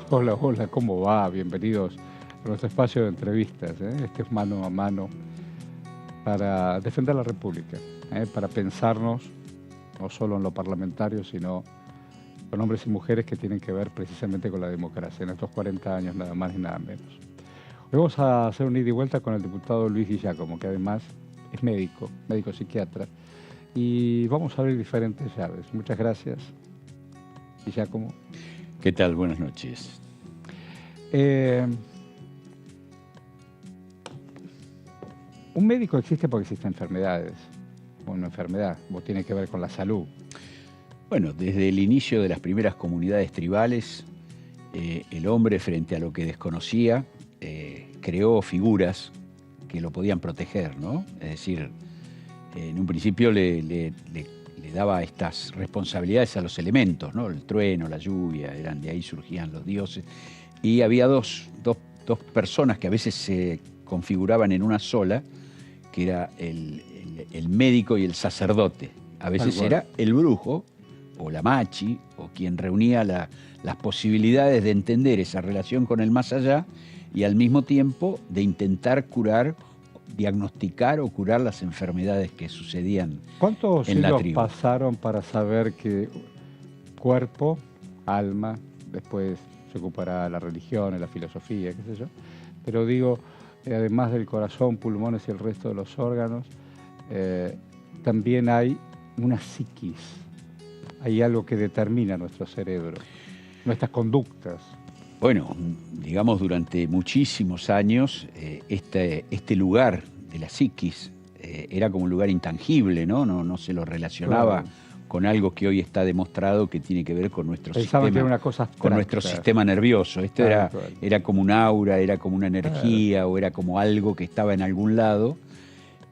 Hola, hola, ¿cómo va? Bienvenidos a nuestro espacio de entrevistas. Este es mano a mano para defender la República, para pensarnos no solo en lo parlamentario, sino con hombres y mujeres que tienen que ver precisamente con la democracia, en estos 40 años nada más y nada menos. Hoy vamos a hacer un ida y vuelta con el diputado Luis Giacomo, que además es médico psiquiatra, y vamos a abrir diferentes llaves. Muchas gracias, Giacomo. ¿Qué tal? Buenas noches. Un médico existe porque existen enfermedades. Una enfermedad, o tiene que ver con la salud. Bueno, desde el inicio de las primeras comunidades tribales, el hombre, frente a lo que desconocía, creó figuras que lo podían proteger, ¿no? Es decir, en un principio le daba estas responsabilidades a los elementos, ¿no? El trueno, la lluvia, de ahí surgían los dioses. Y había dos personas que a veces se configuraban en una sola, que era el médico y el sacerdote. A veces era el brujo o la machi, o quien reunía las posibilidades de entender esa relación con el más allá y al mismo tiempo de intentar curar, diagnosticar o curar las enfermedades que sucedían ¿Cuántos en la siglos tribu. pasaron para saber que cuerpo, alma, después se ocupará la religión, la filosofía, qué sé yo? Pero digo, además del corazón, pulmones y el resto de los órganos, también hay una psiquis. Hay algo que determina nuestro cerebro, nuestras conductas. Bueno, digamos, durante muchísimos años, este lugar de la psiquis era como un lugar intangible, ¿no? No se lo relacionaba con algo que hoy está demostrado que tiene que ver con nuestro Pensaban que era una cosa abstracta, con nuestro sistema nervioso. Esto era como un aura, era como una energía, o era como algo que estaba en algún lado,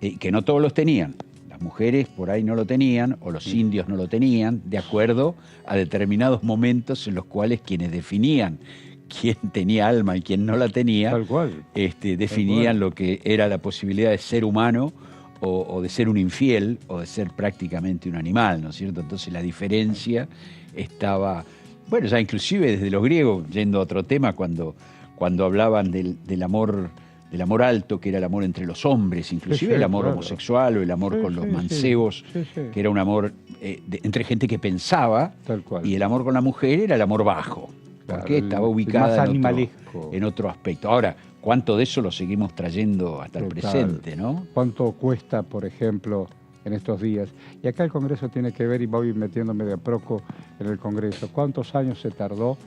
que no todos los tenían. Las mujeres por ahí no lo tenían, o los indios no lo tenían, de acuerdo a determinados momentos en los cuales quienes definían quién tenía alma y quién no la tenía, tal cual, definían lo que era la posibilidad de ser humano o de ser un infiel o de ser prácticamente un animal, ¿no es cierto? Entonces la diferencia estaba, bueno, ya inclusive desde los griegos, yendo a otro tema, cuando hablaban del amor alto, que era el amor entre los hombres, inclusive el amor homosexual o el amor con los mancebos, que era un amor entre gente que pensaba, y el amor con la mujer era el amor bajo, porque estaba ubicada en otro aspecto. Ahora, ¿cuánto de eso lo seguimos trayendo hasta el presente, no? ¿Cuánto cuesta, por ejemplo, en estos días? Y acá el Congreso tiene que ver, y voy metiéndome de a poco en el Congreso, ¿cuántos años se tardó,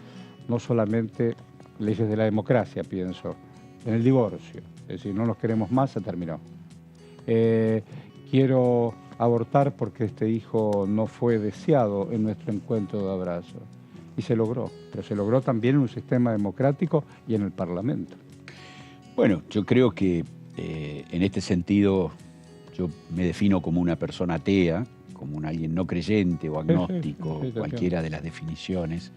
no solamente leyes de la democracia, pienso, en el divorcio? Es decir, no nos queremos más, se terminó. Quiero abortar porque este hijo no fue deseado en nuestro encuentro de abrazo. Y se logró, pero se logró también en un sistema democrático y en el Parlamento. Bueno, yo creo que en este sentido yo me defino como una persona atea, como alguien no creyente o agnóstico, cualquiera de las definiciones.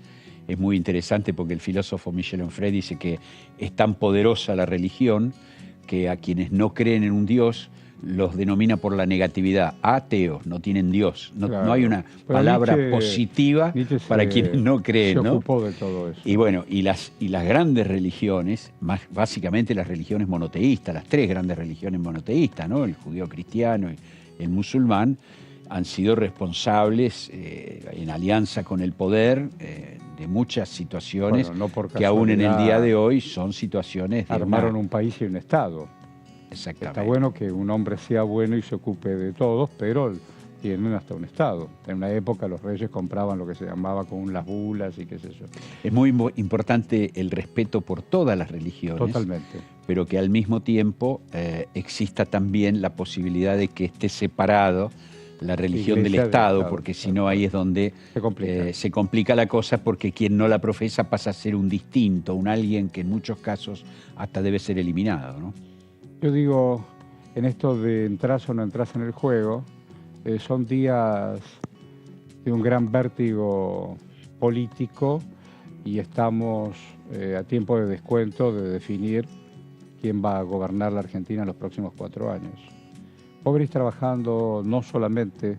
Es muy interesante porque el filósofo Michel Onfray dice que es tan poderosa la religión que a quienes no creen en un Dios los denomina por la negatividad. Ateos, no tienen Dios. No hay una palabra positiva para quienes no creen, ¿no? Se ocupó de todo eso. Y bueno, y las grandes religiones, básicamente las religiones monoteístas, las tres grandes religiones monoteístas, ¿no? El judío cristiano y el musulmán, han sido responsables en alianza con el poder de muchas situaciones que aún en el día de hoy son situaciones de armaron un país y un Estado. Exactamente. Está bueno que un hombre sea bueno y se ocupe de todos, pero tienen hasta un Estado. En una época los reyes compraban lo que se llamaba con las bulas y qué sé yo. Es muy importante el respeto por todas las religiones. Totalmente. Pero que al mismo tiempo exista también la posibilidad de que esté separado la religión del Estado, porque si no ahí es donde se complica la cosa, porque quien no la profesa pasa a ser un distinto, un alguien que en muchos casos hasta debe ser eliminado, ¿no? Yo digo, en esto de entras o no entras en el juego, son días de un gran vértigo político y estamos a tiempo de descuento de definir quién va a gobernar la Argentina en los próximos 4 años. Vos venís trabajando no solamente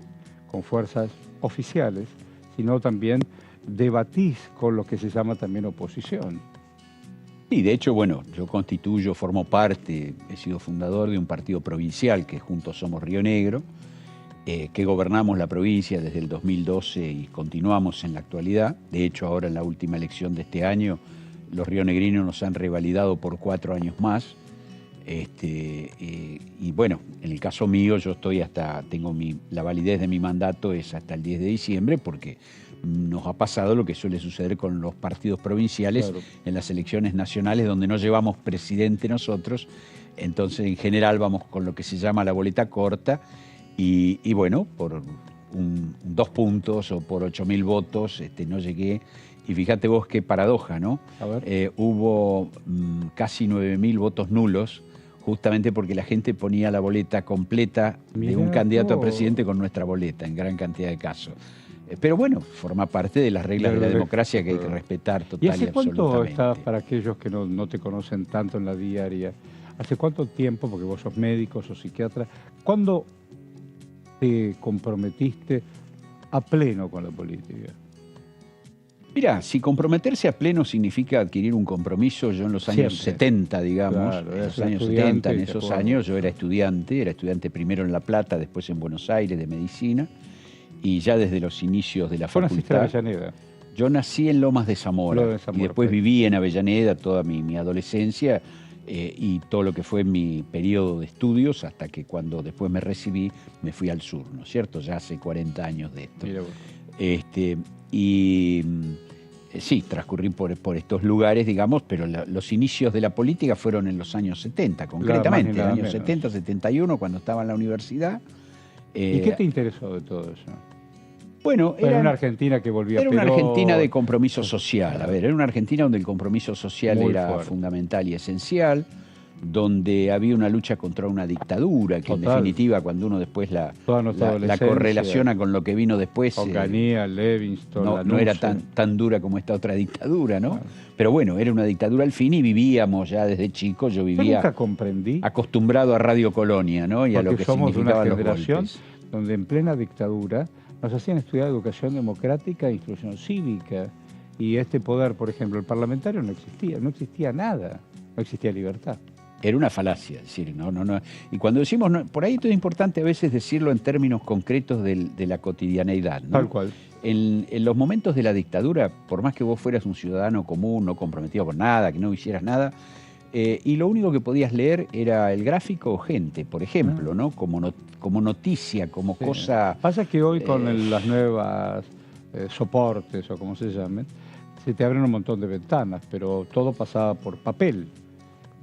con fuerzas oficiales, sino también debatís con lo que se llama también oposición. Y de hecho, bueno, yo formo parte, he sido fundador de un partido provincial que Juntos Somos Río Negro, que gobernamos la provincia desde el 2012 y continuamos en la actualidad. De hecho, ahora en la última elección de este año, los rionegrinos nos han revalidado por 4 años más. Y bueno, en el caso mío, yo tengo la validez de mi mandato es hasta el 10 de diciembre, porque nos ha pasado lo que suele suceder con los partidos provinciales, claro, en las elecciones nacionales, donde no llevamos presidente nosotros. Entonces, en general, vamos con lo que se llama la boleta corta, y bueno, por 2 puntos o por 8.000 votos no llegué. Y fíjate vos qué paradoja, ¿no? Hubo casi 9.000 votos nulos, justamente porque la gente ponía la boleta completa de un candidato a presidente con nuestra boleta, en gran cantidad de casos. Pero bueno, forma parte de las reglas de la democracia que hay que respetar total y absolutamente. ¿Y hace cuánto estás, para aquellos que no te conocen tanto en la diaria, hace cuánto tiempo, porque vos sos médico, sos psiquiatra, cuándo te comprometiste a pleno con la política? Mirá, si comprometerse a pleno significa adquirir un compromiso, yo en los años 70, digamos, claro, en los años 70, en esos años yo era estudiante primero en La Plata, después en Buenos Aires de medicina, y ya desde los inicios de la facultad. ¿Naciste en Avellaneda? Yo nací en Lomas de Zamora, y después viví en Avellaneda toda mi adolescencia y todo lo que fue mi periodo de estudios, hasta que cuando después me recibí me fui al sur, ¿no es cierto? Ya hace 40 años de esto. Mira vos. Sí, transcurrí por estos lugares, digamos, pero los inicios de la política fueron en los años 70, concretamente, en los años 70, 71, cuando estaba en la universidad. ¿Y qué te interesó de todo eso? Bueno, era una Argentina que volvía a Era una Argentina de compromiso social. A ver, era una Argentina donde el compromiso social era fundamental y esencial, donde había una lucha contra una dictadura, que en definitiva, cuando uno después la correlaciona con lo que vino después, Onganía, Levingston, no era tan dura como esta otra dictadura, ¿no? Claro. Pero bueno, era una dictadura al fin y vivíamos ya desde chicos, yo vivía nunca comprendí, acostumbrado a Radio Colonia, ¿no? Y a lo que significaban los golpes. Somos una generación donde en plena dictadura nos hacían estudiar educación democrática e instrucción cívica, y este poder, por ejemplo, el parlamentario no existía nada, no existía libertad. Era una falacia decir, no. Y cuando decimos, por ahí todo es importante a veces decirlo en términos concretos de la cotidianeidad, ¿no? Tal cual. En los momentos de la dictadura, por más que vos fueras un ciudadano común, no comprometido con nada, que no hicieras nada, y lo único que podías leer era el gráfico o gente, por ejemplo, ¿no? Como noticia, como cosa... Pasa que hoy con las nuevas soportes, o como se llamen, se te abren un montón de ventanas, pero todo pasaba por papel.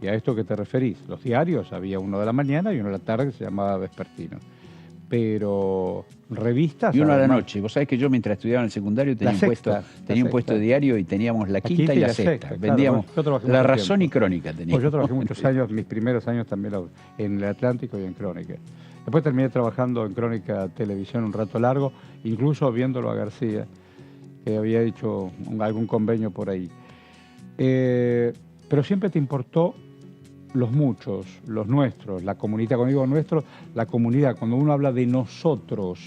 ¿Y a esto que te referís? Los diarios, había uno de la mañana y uno de la tarde que se llamaba vespertino. Pero revistas... Y uno a la noche. Vos sabés que yo mientras estudiaba en el secundario tenía un puesto de diario, y teníamos la quinta y la sexta. Vendíamos La Razón y Crónica. Pues yo trabajé muchos años, mis primeros años también en el Atlántico y en Crónica. Después terminé trabajando en Crónica Televisión un rato largo, incluso viéndolo a García, que había hecho algún convenio por ahí. Pero siempre te importó los muchos, los nuestros, la comunidad. Cuando digo nuestro, la comunidad. Cuando uno habla de nosotros,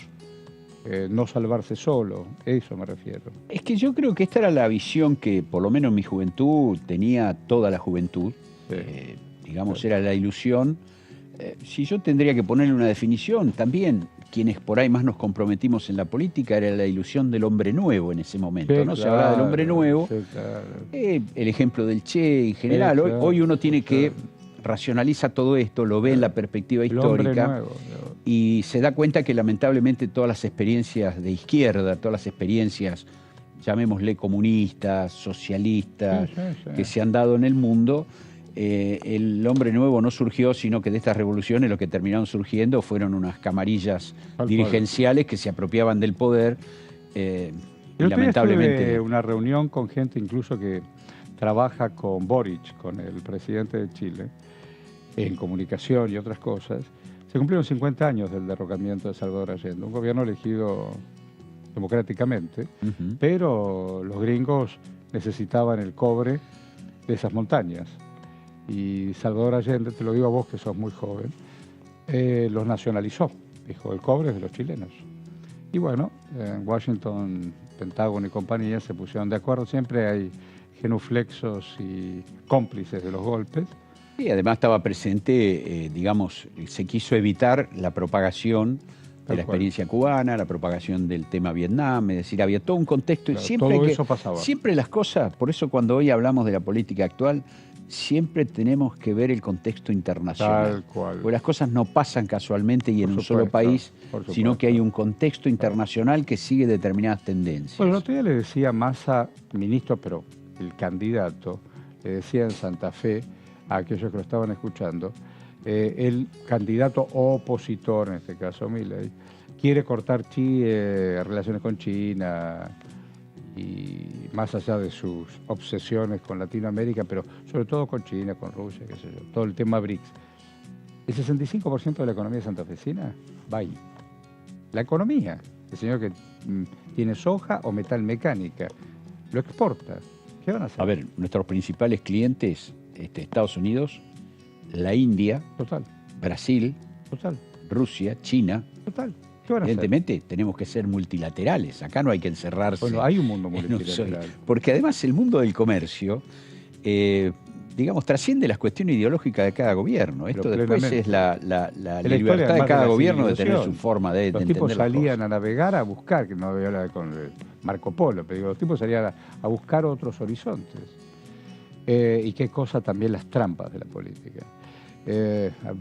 no salvarse solo, eso me refiero. Es que yo creo que esta era la visión que, por lo menos en mi juventud, tenía toda la juventud. Sí. Digamos, era la ilusión. Si yo tendría que ponerle una definición, también quienes por ahí más nos comprometimos en la política, era la ilusión del hombre nuevo en ese momento, sí, ¿no? Claro, se hablaba del hombre nuevo, sí, claro. El ejemplo del Che en general. Sí, claro, hoy uno tiene que racionaliza todo esto, lo ve en la perspectiva histórica nuevo, y se da cuenta que lamentablemente todas las experiencias de izquierda, todas las experiencias, llamémosle comunistas, socialistas, que se han dado en el mundo, el hombre nuevo no surgió, sino que de estas revoluciones lo que terminaron surgiendo fueron unas camarillas dirigenciales que se apropiaban del poder. Y lamentablemente tuve una reunión con gente incluso que trabaja con Boric, con el presidente de Chile, en comunicación y otras cosas. Se cumplieron 50 años del derrocamiento de Salvador Allende, un gobierno elegido democráticamente, pero los gringos necesitaban el cobre de esas montañas. Y Salvador Allende, te lo digo a vos que sos muy joven, los nacionalizó. Dijo, el cobre es de los chilenos. Y bueno, en Washington Pentágono y compañía se pusieron de acuerdo. Siempre hay genuflexos y cómplices de los golpes. Y además estaba presente, digamos, se quiso evitar la propagación de la experiencia cubana, la propagación del tema Vietnam, es decir, había todo un contexto. Claro, y siempre todo eso pasaba. Siempre las cosas, por eso cuando hoy hablamos de la política actual, siempre tenemos que ver el contexto internacional. Tal cual. Porque las cosas no pasan casualmente y en un solo país, sino que hay un contexto internacional que sigue determinadas tendencias. Bueno, el otro día le decía Massa, ministro, pero el candidato, le decía en Santa Fe a aquellos que lo estaban escuchando, el candidato opositor, en este caso Milei, quiere cortar relaciones con China y más allá de sus obsesiones con Latinoamérica, pero sobre todo con China, con Rusia, qué sé yo, todo el tema BRICS. El 65% de la economía santafesina va ahí. La economía, el señor que tiene soja o metal mecánica, lo exporta. ¿Qué van a hacer? A ver, nuestros principales clientes, Estados Unidos, la India, Total. Brasil, Total. Rusia, China. Total. ¿Qué van a hacer? Evidentemente tenemos que ser multilaterales. Acá no hay que encerrarse. Bueno, hay un mundo multilateral. Porque además el mundo del comercio, digamos, trasciende las cuestiones ideológicas de cada gobierno. Esto después es la libertad de cada gobierno de tener su forma de entender las cosas. Los tipos salían a navegar, a buscar, que no había hablar con Marco Polo, pero digo, los tipos salían a buscar otros horizontes. Y qué cosa también las trampas de la política.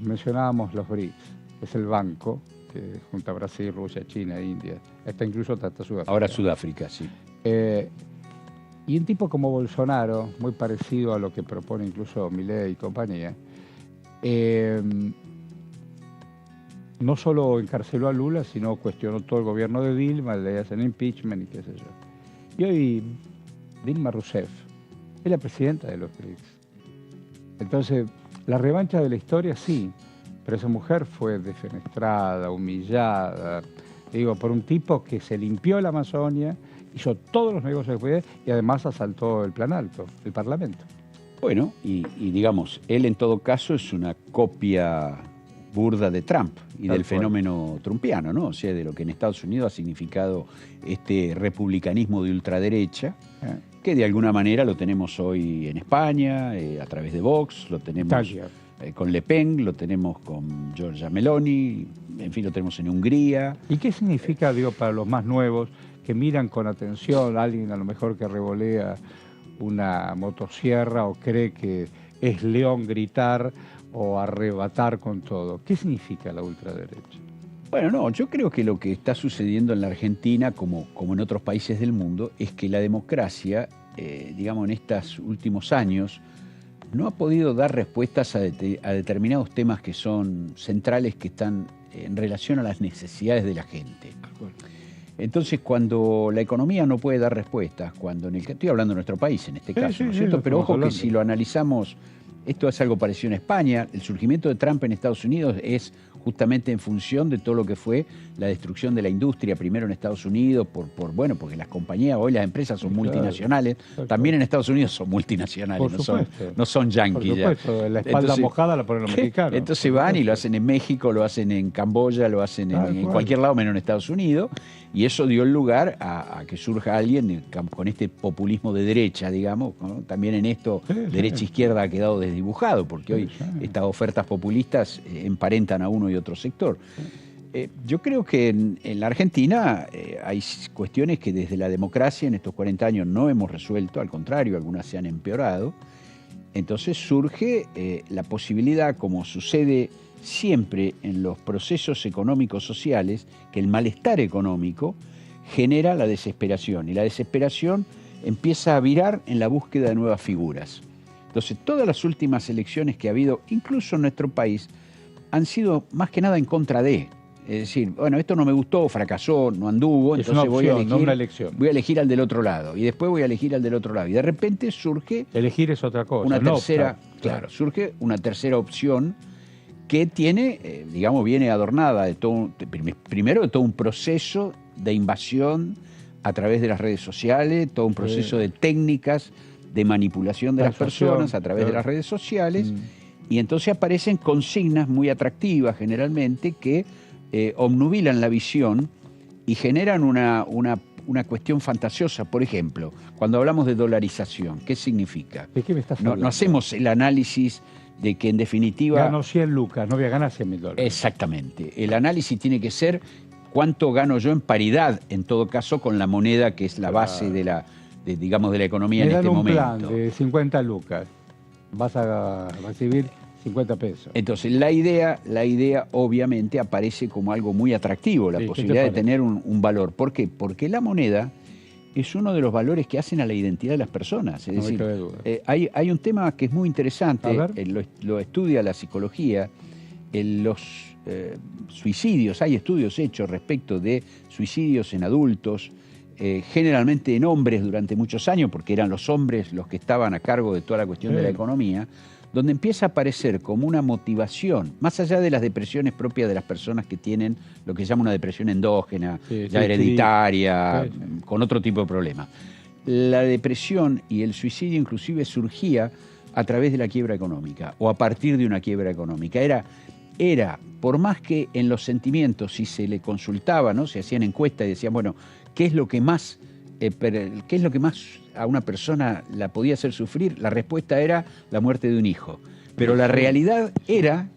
Mencionábamos los BRICS, es el banco que junta a Brasil, Rusia, China, India, está incluso hasta Sudáfrica. Ahora Sudáfrica, sí. Y un tipo como Bolsonaro, muy parecido a lo que propone incluso Milei y compañía, no solo encarceló a Lula, sino cuestionó todo el gobierno de Dilma, le hacen impeachment y qué sé yo. Y hoy Dilma Rousseff es la presidenta de los BRICS. Entonces, la revancha de la historia sí, pero esa mujer fue defenestrada, humillada, digo, por un tipo que se limpió la Amazonia, hizo todos los negocios que podía y además asaltó el Plan Alto, el Parlamento. Bueno, y digamos, él en todo caso es una copia burda de Trump y del fenómeno trumpiano, ¿no? O sea, de lo que en Estados Unidos ha significado este republicanismo de ultraderecha, que de alguna manera lo tenemos hoy en España, a través de Vox, lo tenemos con Le Pen, lo tenemos con Giorgia Meloni, en fin, lo tenemos en Hungría. ¿Y qué significa, digo, para los más nuevos, que miran con atención a alguien a lo mejor que revolea una motosierra o cree que es león gritar o arrebatar con todo? ¿Qué significa la ultraderecha? Bueno, no, yo creo que lo que está sucediendo en la Argentina, como en otros países del mundo, es que la democracia, digamos, en estos últimos años, no ha podido dar respuestas a determinados temas que son centrales, que están en relación a las necesidades de la gente. Entonces, cuando la economía no puede dar respuestas, estoy hablando de nuestro país en este caso, ¿no es cierto? Pero ojo que si lo analizamos, esto es algo parecido en España, el surgimiento de Trump en Estados Unidos es justamente en función de todo lo que fue la destrucción de la industria, primero en Estados Unidos, porque las compañías, hoy las empresas son multinacionales, también en Estados Unidos son multinacionales, no son yanquis. Por supuesto, la espalda mojada la ponen los mexicanos. Entonces van y lo hacen en México, lo hacen en Camboya, lo hacen en cualquier lado menos en Estados Unidos, y eso dio lugar a que surja alguien con este populismo de derecha, digamos, ¿no? También en esto derecha-izquierda ha quedado desdibujado, porque hoy estas ofertas populistas emparentan a uno y otro sector. Yo creo que en la Argentina hay cuestiones que desde la democracia en estos 40 años no hemos resuelto, al contrario, algunas se han empeorado. Entonces surge la posibilidad, como sucede siempre en los procesos económicos sociales, que el malestar económico genera la desesperación, y la desesperación empieza a virar en la búsqueda de nuevas figuras. Entonces, todas las últimas elecciones que ha habido, incluso en nuestro país, han sido más que nada en contra de. Es decir, bueno, esto no me gustó, fracasó, no anduvo, es entonces una opción, no una elección. Voy a elegir al del otro lado, y después voy a elegir al del otro lado. Y de repente surge... Elegir es otra cosa. Una tercera, surge una tercera opción que tiene, digamos, viene adornada primero de todo un proceso de invasión a través de las redes sociales, todo un proceso de técnicas de manipulación de las personas a través de las redes sociales, y entonces aparecen consignas muy atractivas generalmente que obnubilan la visión y generan una una cuestión fantasiosa. Por ejemplo, cuando hablamos de dolarización, ¿qué significa? ¿De qué me estás hablando? No hacemos el análisis de que en definitiva... Gano 100 lucas, no voy a ganar 100.000 dólares. Exactamente. El análisis tiene que ser cuánto gano yo en paridad, en todo caso, con la moneda que es la base de la, digamos, de la economía en este momento. Me dan un plan de 50 lucas, vas a recibir 50 pesos. Entonces, la idea obviamente aparece como algo muy atractivo, la posibilidad de tener un valor. ¿Por qué? Porque la moneda es uno de los valores que hacen a la identidad de las personas. Es decir, hay un tema que es muy interesante, lo estudia la psicología, los suicidios. Hay estudios hechos respecto de suicidios en adultos, generalmente en hombres durante muchos años, porque eran los hombres los que estaban a cargo de toda la cuestión de la economía, donde empieza a aparecer como una motivación, más allá de las depresiones propias de las personas que tienen lo que se llama una depresión endógena, ya hereditaria, con otro tipo de problemas. La depresión y el suicidio inclusive surgía a través de la quiebra económica o a partir de una quiebra económica. Era por más que en los sentimientos, si se le consultaba, ¿no? Se hacían encuestas y decían, bueno, ¿qué es lo que más a una persona la podía hacer sufrir? La respuesta era la muerte de un hijo. Pero la realidad era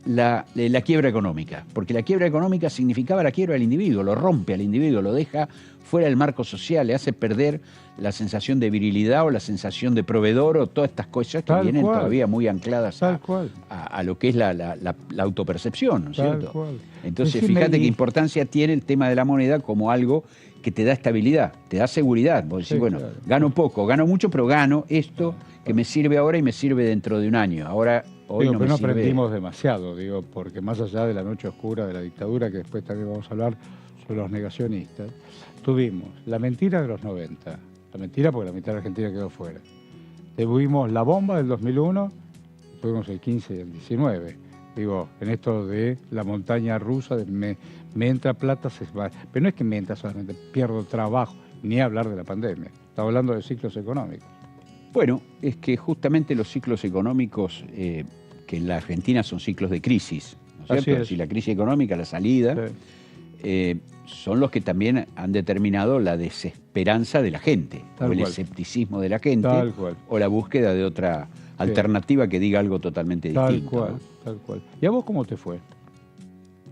la quiebra económica, porque la quiebra económica significaba la quiebra del individuo, lo rompe al individuo, lo deja fuera del marco social, le hace perder la sensación de virilidad o la sensación de proveedor o todas estas cosas que vienen todavía muy ancladas a lo que es la autopercepción, ¿no es cierto? Entonces, fíjate qué importancia tiene el tema de la moneda como algo que te da estabilidad, te da seguridad. Vos decís, bueno, gano poco, gano mucho, pero gano esto que me sirve ahora y me sirve dentro de un año. Hoy no me sirve. Aprendimos demasiado, porque más allá de la noche oscura de la dictadura, que después también vamos a hablar sobre los negacionistas, tuvimos la mentira de los 90, la mentira porque la mitad de la Argentina quedó fuera. Tuvimos la bomba del 2001, tuvimos el 15 y el 19. En esto de la montaña rusa, me entra plata, se va. Pero no es que me entra solamente, pierdo trabajo, ni hablar de la pandemia. Estamos hablando de ciclos económicos. Bueno, es que justamente los ciclos económicos, que en la Argentina son ciclos de crisis, ¿no es cierto? Si la crisis económica, la salida, son los que también han determinado la desesperanza de la gente, o el escepticismo de la gente, o la búsqueda de otra alternativa que diga algo totalmente distinto. Tal cual. ¿Y a vos cómo te fue?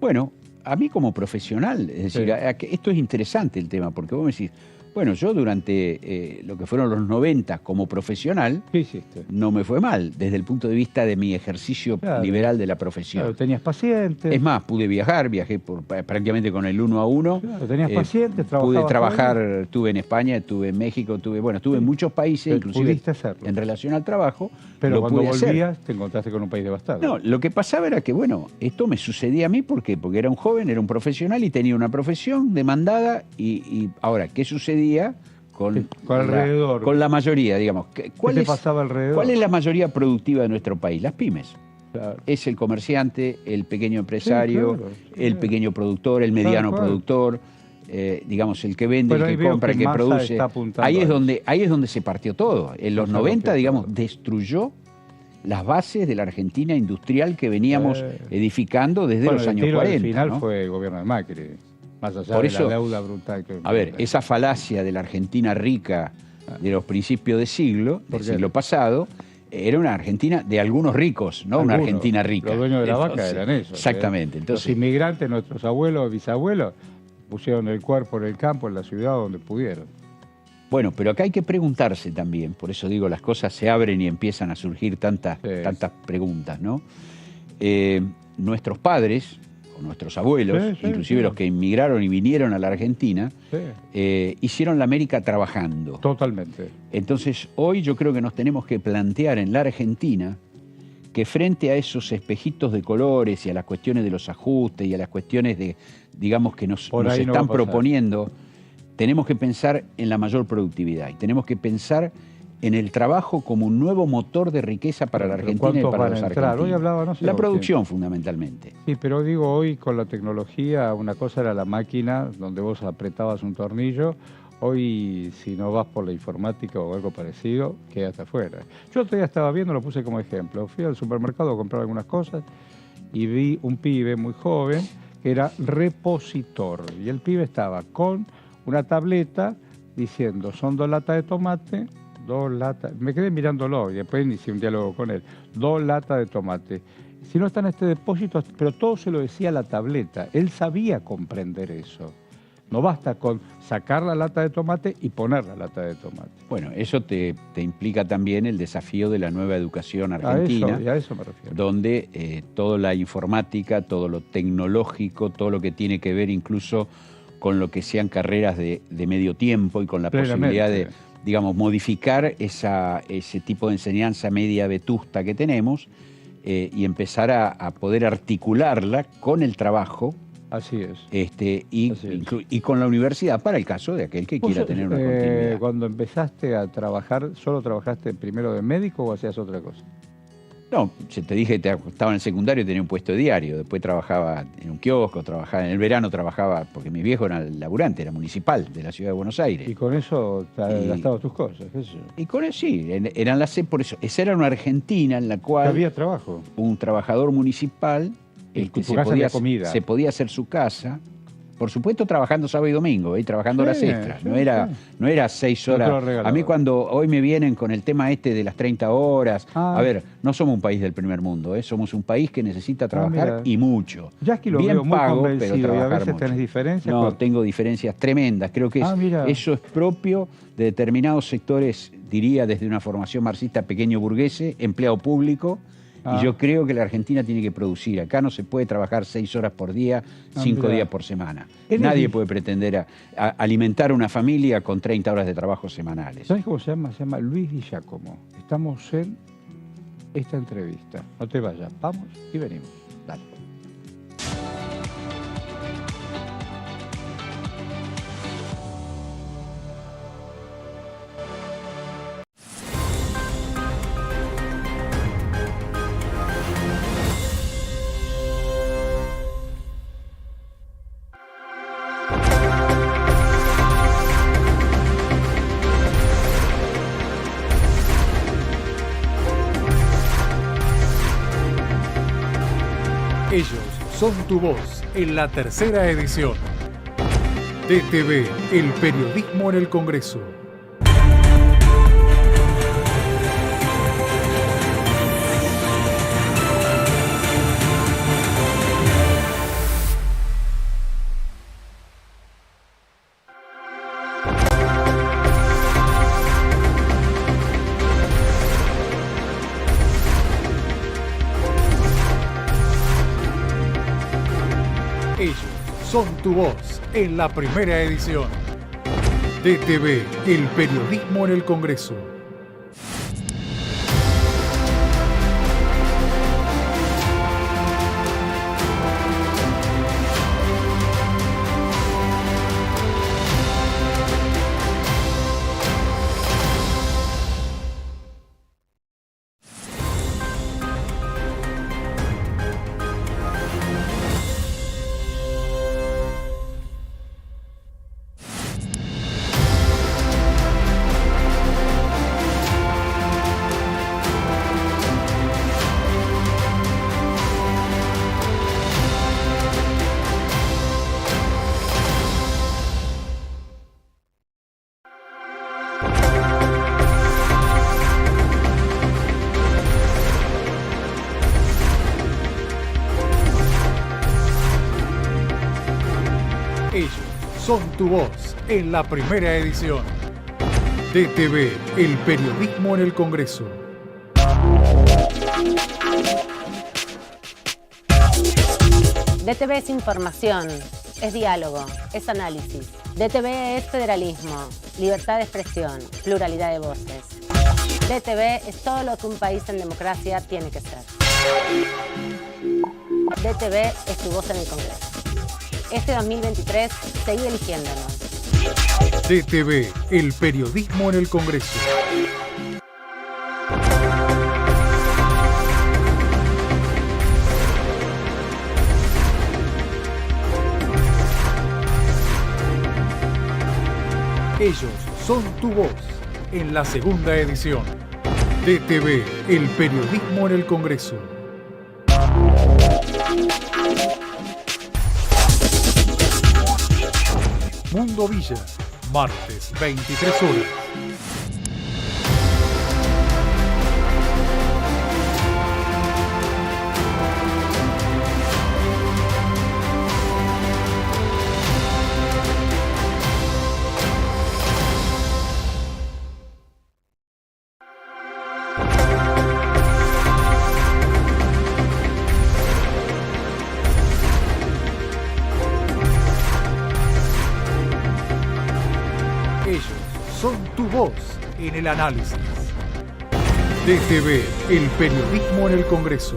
Bueno, a mí como profesional, es decir, esto es interesante el tema, porque vos me decís, bueno, yo durante lo que fueron los 90 como profesional, ¿qué hiciste? No me fue mal, desde el punto de vista de mi ejercicio liberal de la profesión. Claro, tenías pacientes. Es más, pude viajar, viajé prácticamente con el 1 a 1. Claro, tenías pacientes, pude trabajar, estuve en España, estuve en México, estuve en muchos países, inclusive en relación al trabajo. Pero cuando volvías te encontraste con un país devastado. No, lo que pasaba era que, bueno, esto me sucedía a mí, ¿por qué? Porque era un joven, era un profesional y tenía una profesión demandada y ahora, ¿qué sucedía con la mayoría, digamos? ¿Cuál te pasaba alrededor? ¿Cuál es la mayoría productiva de nuestro país? Las pymes. Claro. Es el comerciante, el pequeño empresario, el pequeño productor, el mediano productor, digamos, el que vende, el que compra, el que produce. Ahí es donde se partió todo. En los 90, digamos, destruyó las bases de la Argentina industrial que veníamos edificando desde los años 40. Al final fue el gobierno de Macri. Más allá de la deuda brutal que... A ver, esa falacia de la Argentina rica de los principios de siglo, del siglo pasado, era una Argentina de algunos ricos, no una Argentina rica. Los dueños de la vaca eran esos. Exactamente. Entonces, los inmigrantes, nuestros abuelos, bisabuelos, pusieron el cuerpo en el campo, en la ciudad, donde pudieron. Bueno, pero acá hay que preguntarse también, por eso digo, las cosas se abren y empiezan a surgir tantas preguntas, ¿no? Nuestros padres, o nuestros abuelos, inclusive los que inmigraron y vinieron a la Argentina, hicieron la América trabajando. Totalmente. Entonces, hoy yo creo que nos tenemos que plantear en la Argentina que frente a esos espejitos de colores y a las cuestiones de los ajustes y a las cuestiones de, digamos, que nos están proponiendo, tenemos que pensar en la mayor productividad y tenemos que pensar en el trabajo como un nuevo motor de riqueza para la Argentina y para los argentinos. Hoy hablaba, no sé, la producción, fundamentalmente. Sí, pero digo, hoy con la tecnología, una cosa era la máquina donde vos apretabas un tornillo. Hoy, si no vas por la informática o algo parecido, quedaste afuera. Yo todavía estaba viendo, lo puse como ejemplo. Fui al supermercado a comprar algunas cosas y vi un pibe muy joven que era repositor. Y el pibe estaba con una tableta diciendo, son 2 latas de tomate, 2 latas... Me quedé mirándolo y después inicié un diálogo con él. 2 latas de tomate. Si no está en este depósito, pero todo se lo decía la tableta. Él sabía comprender eso. No basta con sacar la lata de tomate y poner la lata de tomate. Bueno, eso te implica también el desafío de la nueva educación argentina. A eso me refiero. Donde toda la informática, todo lo tecnológico, todo lo que tiene que ver incluso con lo que sean carreras de medio tiempo y con la posibilidad de, digamos, modificar ese tipo de enseñanza media vetusta que tenemos y empezar a poder articularla con el trabajo. Así es. Y con la universidad, para el caso de aquel que quiera tener una continuidad. Cuando empezaste a trabajar, ¿solo trabajaste primero de médico o hacías otra cosa? No, te dije que estaba en el secundario y tenía un puesto de diario. Después trabajaba en un kiosco, trabajaba en el verano, trabajaba, porque mi viejo era laburante, era municipal de la ciudad de Buenos Aires. Y con eso te gastabas tus cosas, qué sé yo. Y con eso sí, eran por eso. Esa era una Argentina en la cual había trabajo. Un trabajador municipal se podía hacer su casa, por supuesto trabajando sábado y domingo, trabajando horas extras, no era 6 horas. A mí cuando hoy me vienen con el tema de las 30 horas, a ver, no somos un país del primer mundo, somos un país que necesita trabajar y mucho. Yasky lo bien veo muy pago, convencido, pero trabajar y a veces mucho. ¿Tenés diferencias? No, tengo diferencias tremendas, creo que eso es propio de determinados sectores, diría desde una formación marxista pequeño burguese, empleado público. Y yo creo que la Argentina tiene que producir. Acá no se puede trabajar 6 horas por día, 5 días por semana. Nadie puede pretender a alimentar una familia con 30 horas de trabajo semanales. ¿Sabes cómo se llama? Se llama Luis Di Giacomo. Estamos en esta entrevista. No te vayas, vamos y venimos. Dale. Ellos son tu voz en la tercera edición. DTV, el periodismo en el Congreso. Ellos son tu voz en la primera edición. DTV, el periodismo en el Congreso. Ellos son tu voz en la primera edición. DTV, el periodismo en el Congreso. DTV es información, es diálogo, es análisis. DTV es federalismo, libertad de expresión, pluralidad de voces. DTV es todo lo que un país en democracia tiene que ser. DTV es tu voz en el Congreso. Este 2023, seguí eligiéndonos. DTV, el periodismo en el Congreso. Ellos son tu voz en la segunda edición. DTV, el periodismo en el Congreso. Mundo Villa, martes 23 horas. Ellos son tu voz en el análisis. DTV, el periodismo en el Congreso.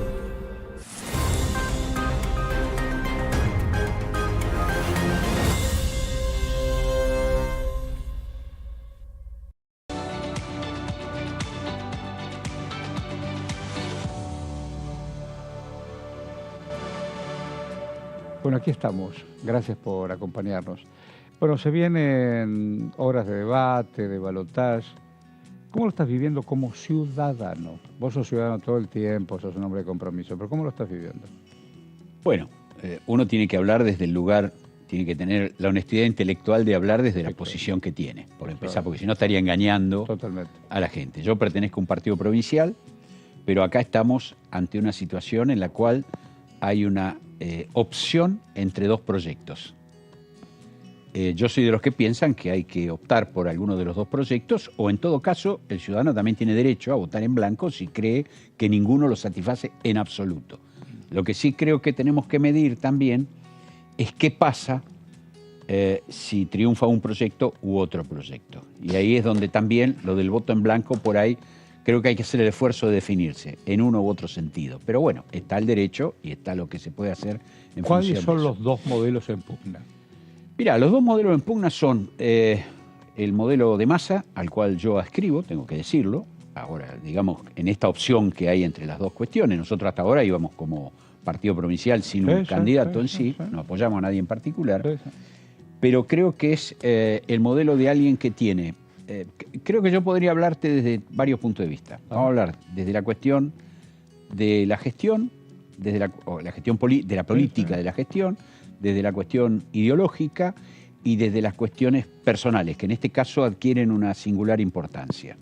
Bueno, aquí estamos. Gracias por acompañarnos. Bueno, se vienen horas de debate, de balotaje. ¿Cómo lo estás viviendo como ciudadano? Vos sos ciudadano todo el tiempo, sos un hombre de compromiso, pero ¿cómo lo estás viviendo? Bueno, uno tiene que hablar desde el lugar, tiene que tener la honestidad intelectual de hablar desde la posición que tiene, por empezar, porque si no estaría engañando a la gente. Yo pertenezco a un partido provincial, pero acá estamos ante una situación en la cual hay una opción entre dos proyectos. Yo soy de los que piensan que hay que optar por alguno de los dos proyectos, o en todo caso, el ciudadano también tiene derecho a votar en blanco si cree que ninguno lo satisface en absoluto. Lo que sí creo que tenemos que medir también es qué pasa si triunfa un proyecto u otro proyecto. Y ahí es donde también lo del voto en blanco, por ahí, creo que hay que hacer el esfuerzo de definirse en uno u otro sentido. Pero bueno, está el derecho y está lo que se puede hacer en función de eso. ¿Cuáles son los dos modelos en pugna? Mirá, los dos modelos en pugna son el modelo de Massa, al cual yo adscribo, tengo que decirlo. Ahora, digamos, en esta opción que hay entre las dos cuestiones, nosotros hasta ahora íbamos como partido provincial sin un candidato en sí, no apoyamos a nadie en particular, pero creo que es el modelo de alguien que tiene... creo que yo podría hablarte desde varios puntos de vista. Vamos a hablar desde la cuestión de la gestión, desde la gestión de la política de la gestión, desde la cuestión ideológica y desde las cuestiones personales, que en este caso adquieren una singular importancia.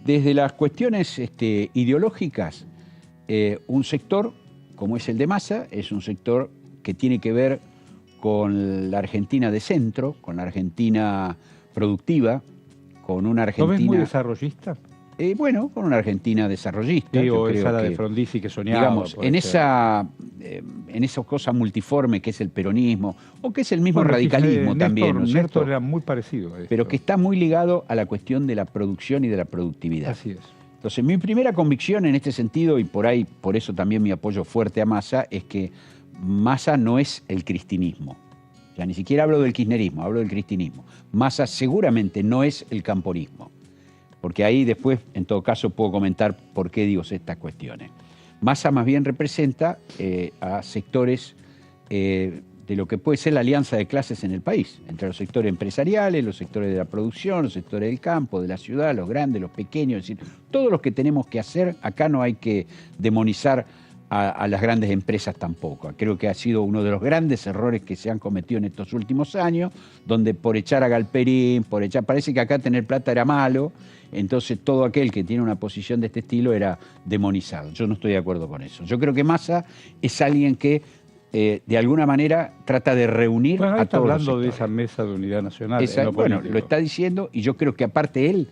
Desde las cuestiones ideológicas, un sector como es el de Massa es un sector que tiene que ver con la Argentina de centro, con la Argentina productiva, con una Argentina... ¿Lo ves muy desarrollista? Bueno, con una Argentina desarrollista. Digo, esa la de Frondizi que soñaba. Digamos, en esa cosa multiforme que es el peronismo, o que es el mismo radicalismo también, ¿no es cierto? Néstor era muy parecido a esto. Pero que está muy ligado a la cuestión de la producción y de la productividad. Así es. Entonces, mi primera convicción en este sentido, y por eso también mi apoyo fuerte a Massa, es que Massa no es el cristinismo. Ya ni siquiera hablo del kirchnerismo, hablo del cristinismo. Massa seguramente no es el camporismo. Porque ahí después, en todo caso, puedo comentar por qué digo estas cuestiones. Massa más bien representa a sectores de lo que puede ser la alianza de clases en el país, entre los sectores empresariales, los sectores de la producción, los sectores del campo, de la ciudad, los grandes, los pequeños, es decir, todos los que tenemos que hacer. Acá no hay que demonizar a las grandes empresas tampoco. Creo que ha sido uno de los grandes errores que se han cometido en estos últimos años, donde por echar a Galperín, parece que acá tener plata era malo, entonces todo aquel que tiene una posición de este estilo era demonizado. Yo no estoy de acuerdo con eso. Yo creo que Massa es alguien que de alguna manera trata de reunir a todos los hablando de esa mesa de unidad nacional. Bueno, lo está diciendo y yo creo que aparte él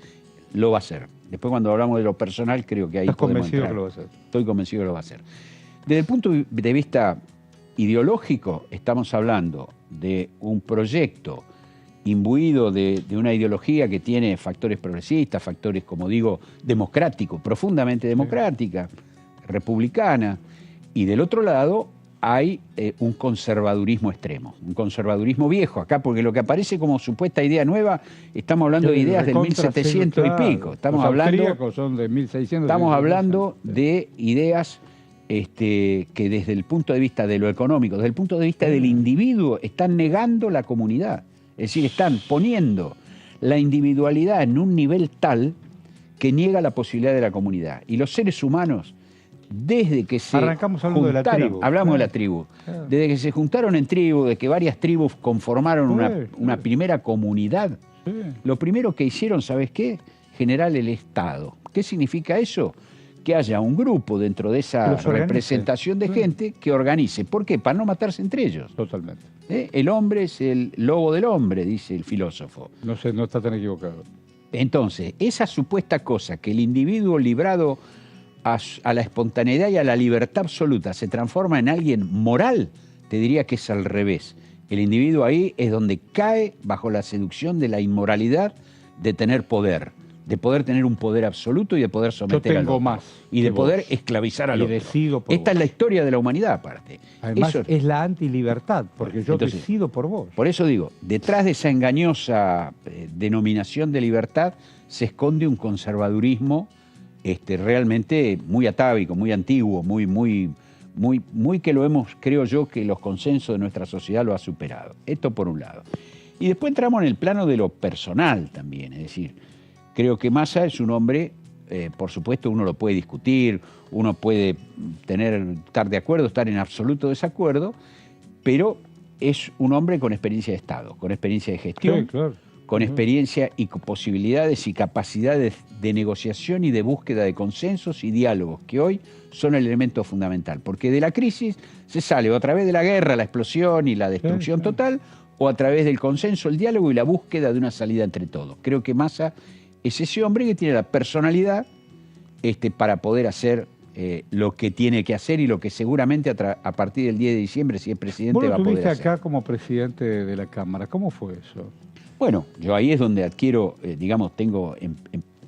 lo va a hacer. Después cuando hablamos de lo personal creo que ahí podemos entrar. ¿Estás convencido que lo va a hacer? Estoy convencido que lo va a hacer. Desde el punto de vista ideológico estamos hablando de un proyecto imbuido de una ideología que tiene factores progresistas, factores, como digo, democráticos, profundamente democrática, republicana, y del otro lado hay un conservadurismo extremo, un conservadurismo viejo acá, porque lo que aparece como supuesta idea nueva, estamos hablando de ideas del 1700 y pico, estamos hablando, son de 1600, estamos hablando de ideas que desde el punto de vista de lo económico, desde el punto de vista del individuo, están negando la comunidad. Es decir, están poniendo la individualidad en un nivel tal que niega la posibilidad de la comunidad. Y los seres humanos desde que se Arrancamos hablando de la tribu. Hablamos de la Claro. tribu. Claro. Desde que se juntaron en tribu, de que varias tribus conformaron Sí, una sí. primera comunidad, Sí. lo primero que hicieron, ¿sabes qué? Generar el Estado. ¿Qué significa eso? Que haya un grupo dentro de Que esa los organice. representación de Sí. gente que organice. ¿Por qué? Para no matarse entre ellos. Totalmente. El hombre es el lobo del hombre, dice el filósofo. No sé, no está tan equivocado. Entonces, esa supuesta cosa que el individuo librado a la espontaneidad y a la libertad absoluta se transforma en alguien moral, te diría que es al revés. El individuo ahí es donde cae bajo la seducción de la inmoralidad de tener poder, de poder tener un poder absoluto y de poder someter al tengo otro. más Y de que poder vos. esclavizar al Y otro. decido por Esta vos. es la historia de la humanidad, aparte. Además, Eso- es la antilibertad, porque yo Entonces, decido por vos. Por eso digo, detrás de esa engañosa denominación de libertad se esconde un conservadurismo realmente muy atávico, muy antiguo, muy que lo hemos, creo yo, que los consensos de nuestra sociedad lo ha superado. Esto por un lado. Y después entramos en el plano de lo personal también, es decir, creo que Massa es un hombre, por supuesto uno lo puede discutir, uno puede estar de acuerdo, estar en absoluto desacuerdo, pero es un hombre con experiencia de Estado, con experiencia de gestión, Sí, claro. con experiencia y con posibilidades y capacidades de negociación y de búsqueda de consensos y diálogos, que hoy son el elemento fundamental, porque de la crisis se sale o a través de la guerra, la explosión y la destrucción Sí. total, o a través del consenso, el diálogo y la búsqueda de una salida entre todos. Creo que Massa es ese hombre que tiene la personalidad para poder hacer lo que tiene que hacer y lo que seguramente a partir del 10 de diciembre, si es presidente, Vos va lo a poder tuviste hacer. acá como presidente de la Cámara. ¿Cómo fue eso? Bueno, yo ahí es donde adquiero, tengo en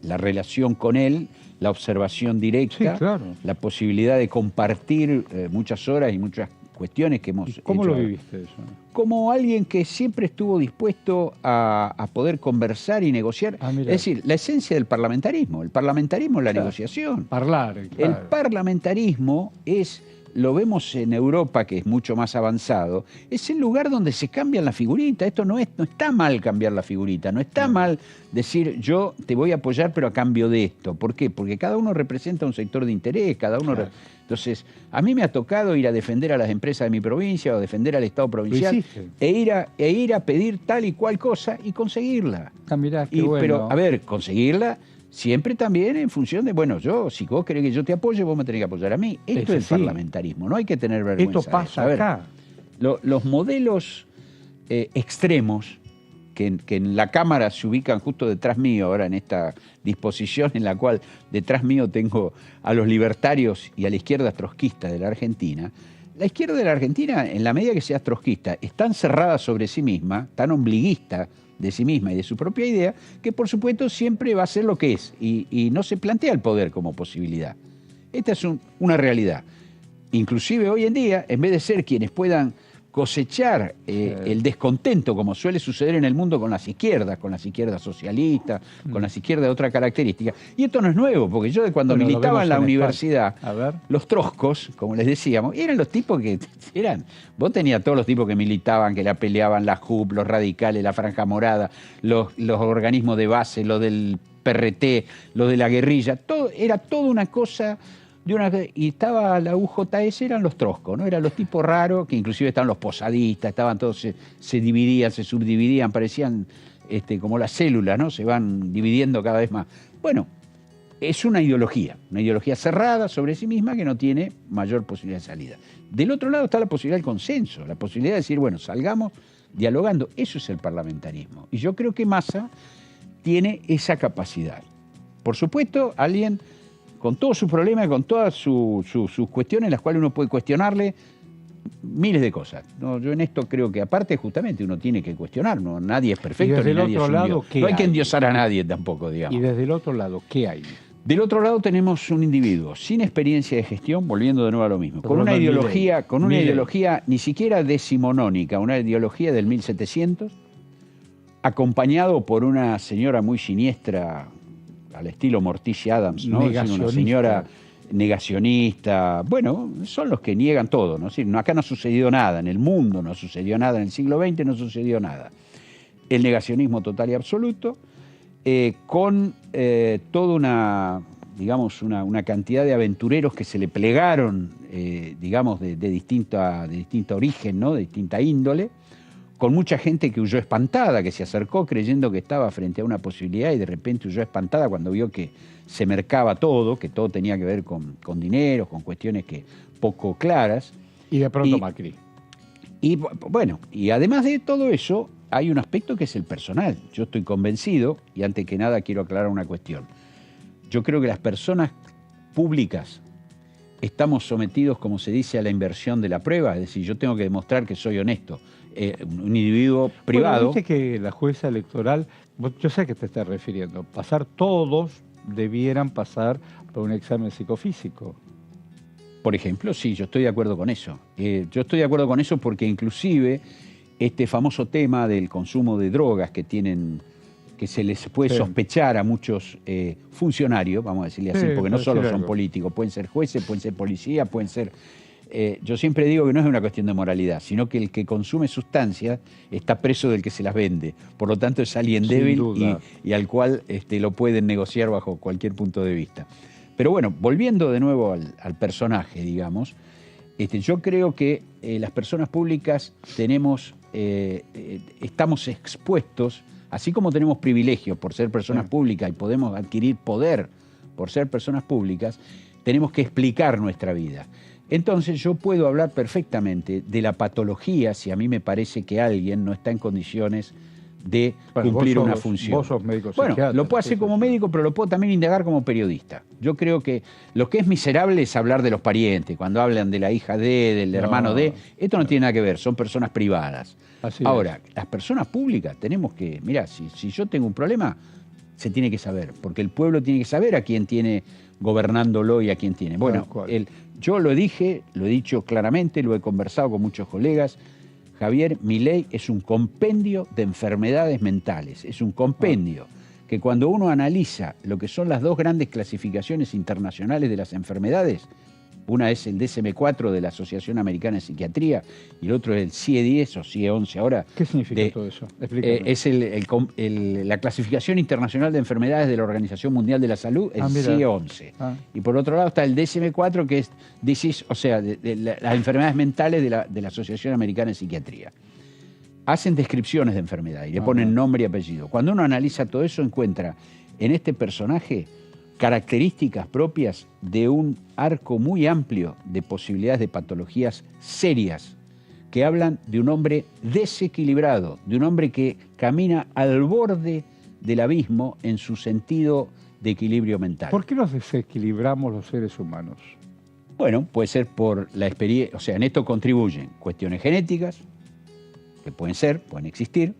la relación con él, la observación directa, Sí, claro. la posibilidad de compartir muchas horas y muchas cuestiones que hemos ¿Y cómo hecho. lo viviste eso? Como alguien que siempre estuvo dispuesto a poder conversar y negociar. Ah, mirá. Es decir, la esencia del parlamentarismo. El parlamentarismo es la Claro. negociación. Hablar, El claro. parlamentarismo es, lo vemos en Europa, que es mucho más avanzado, es el lugar donde se cambian las figuritas. Esto no está mal cambiar la figurita, no está mal decir yo te voy a apoyar pero a cambio de esto. ¿Por qué? Porque cada uno representa un sector de interés, cada uno... Claro. Entonces, a mí me ha tocado ir a defender a las empresas de mi provincia o defender al Estado provincial hiciste. e ir a pedir tal y cual cosa y conseguirla. Ah, mirá, qué Y, bueno. Pero, a ver, conseguirla siempre también en función de, bueno, si vos querés que yo te apoye, vos me tenés que apoyar a mí. Esto Ese es el sí. parlamentarismo, no hay que tener vergüenza. Esto de pasa eso. A ver, acá. los modelos extremos que en la Cámara se ubican justo detrás mío, ahora en esta disposición en la cual detrás mío tengo a los libertarios y a la izquierda trotskista de la Argentina. La izquierda de la Argentina, en la medida que sea trotskista, es tan cerrada sobre sí misma, tan ombliguista de sí misma y de su propia idea, que por supuesto siempre va a ser lo que es y no se plantea el poder como posibilidad. Esta es una realidad. Inclusive hoy en día, en vez de ser quienes puedan cosechar el descontento, como suele suceder en el mundo con las izquierdas socialistas, con las izquierdas de otra característica. Y esto no es nuevo, porque yo de cuando Bueno, lo militaba vemos en la en universidad, España. A ver. los troscos, como les decíamos, eran los tipos que eran... Vos tenías todos los tipos que militaban, que la peleaban, la JUP, los radicales, la Franja Morada, los organismos de base, lo del PRT, lo de la guerrilla, todo, era toda una cosa... y estaba la UJS, eran los troscos, ¿no? Eran los tipos raros, que inclusive estaban los posadistas, estaban todos, se dividían, se subdividían, parecían como las células, ¿no? Se van dividiendo cada vez más. Bueno, es una ideología cerrada sobre sí misma que no tiene mayor posibilidad de salida. Del otro lado está la posibilidad del consenso, la posibilidad de decir, bueno, salgamos dialogando. Eso es el parlamentarismo. Y yo creo que Massa tiene esa capacidad. Por supuesto, alguien con todos sus problemas, con todas sus cuestiones, las cuales uno puede cuestionarle miles de cosas. No, yo en esto creo que aparte justamente uno tiene que cuestionar, ¿no? Nadie es perfecto, desde ni el nadie otro es un lado, dios. ¿qué No hay que hay? endiosar a nadie tampoco, digamos. Y desde el otro lado, ¿qué hay? Del otro lado tenemos un individuo sin experiencia de gestión, volviendo de nuevo a lo mismo, con una Milei. ideología ni siquiera decimonónica, una ideología del 1700, acompañado por una señora muy siniestra, al estilo Morticia Adams, ¿no? Es decir, una señora negacionista. Bueno, son los que niegan todo, ¿no? Es decir, acá no ha sucedido nada, en el mundo no sucedió nada, en el siglo XX no sucedió nada. El negacionismo total y absoluto, con toda digamos, una cantidad de aventureros que se le plegaron, digamos, de distinta origen, ¿no? De distinta índole, con mucha gente que huyó espantada, que se acercó creyendo que estaba frente a una posibilidad y de repente huyó espantada cuando vio que se mercaba todo, que todo tenía que ver con dinero, con cuestiones que poco claras. Y de pronto Macri. Y bueno, y además de todo eso, hay un aspecto que es el personal. Yo estoy convencido, y antes que nada quiero aclarar una cuestión. Yo creo que las personas públicas estamos sometidos, como se dice, a la inversión de la prueba, es decir, yo tengo que demostrar que soy honesto. Un individuo privado... Bueno, viste que la jueza electoral, yo sé a qué te estás refiriendo, todos debieran pasar por un examen psicofísico. Por ejemplo, sí, yo estoy de acuerdo con eso. Yo estoy de acuerdo con eso porque inclusive este famoso tema del consumo de drogas que se les puede sospechar a muchos funcionarios, vamos a decirle así, porque no solo son políticos, pueden ser jueces, pueden ser policías, pueden ser... yo siempre digo que no es una cuestión de moralidad, sino que el que consume sustancias está preso del que se las vende. Por lo tanto, es alguien débil y al cual lo pueden negociar bajo cualquier punto de vista. Pero bueno, volviendo de nuevo al personaje, digamos, yo creo que las personas públicas estamos expuestos, así como tenemos privilegios por ser personas públicas y podemos adquirir poder por ser personas públicas, tenemos que explicar nuestra vida. Entonces yo puedo hablar perfectamente de la patología si a mí me parece que alguien no está en condiciones de cumplir una función. Vos sos médico bueno, psiquiatra, lo puedo hacer como médico, pero lo puedo también indagar como periodista. Yo creo que lo que es miserable es hablar de los parientes, cuando hablan de la hija de, del hermano de. Esto no tiene nada que ver, son personas privadas. Ahora, las personas públicas tenemos que, mirá, si yo tengo un problema, se tiene que saber, porque el pueblo tiene que saber a quién tiene gobernándolo y a quién tiene. Bueno, yo lo dije, lo he dicho claramente, lo he conversado con muchos colegas. Javier, Milei es un compendio de enfermedades mentales, es un compendio que cuando uno analiza lo que son las dos grandes clasificaciones internacionales de las enfermedades, una es el DSM-4 de la Asociación Americana de Psiquiatría y el otro es el CIE-10 o CIE-11 ahora. ¿Qué significa todo eso? Es la clasificación internacional de enfermedades de la Organización Mundial de la Salud, el CIE-11. Y por otro lado está el DSM-4 que es disease, o sea, de las enfermedades mentales de la Asociación Americana de Psiquiatría. Hacen descripciones de enfermedades y le ponen nombre y apellido. Cuando uno analiza todo eso encuentra en este personaje características propias de un arco muy amplio de posibilidades de patologías serias que hablan de un hombre desequilibrado, de un hombre que camina al borde del abismo en su sentido de equilibrio mental. ¿Por qué nos desequilibramos los seres humanos? Bueno, puede ser por la experiencia, o sea, en esto contribuyen cuestiones genéticas, que pueden existir,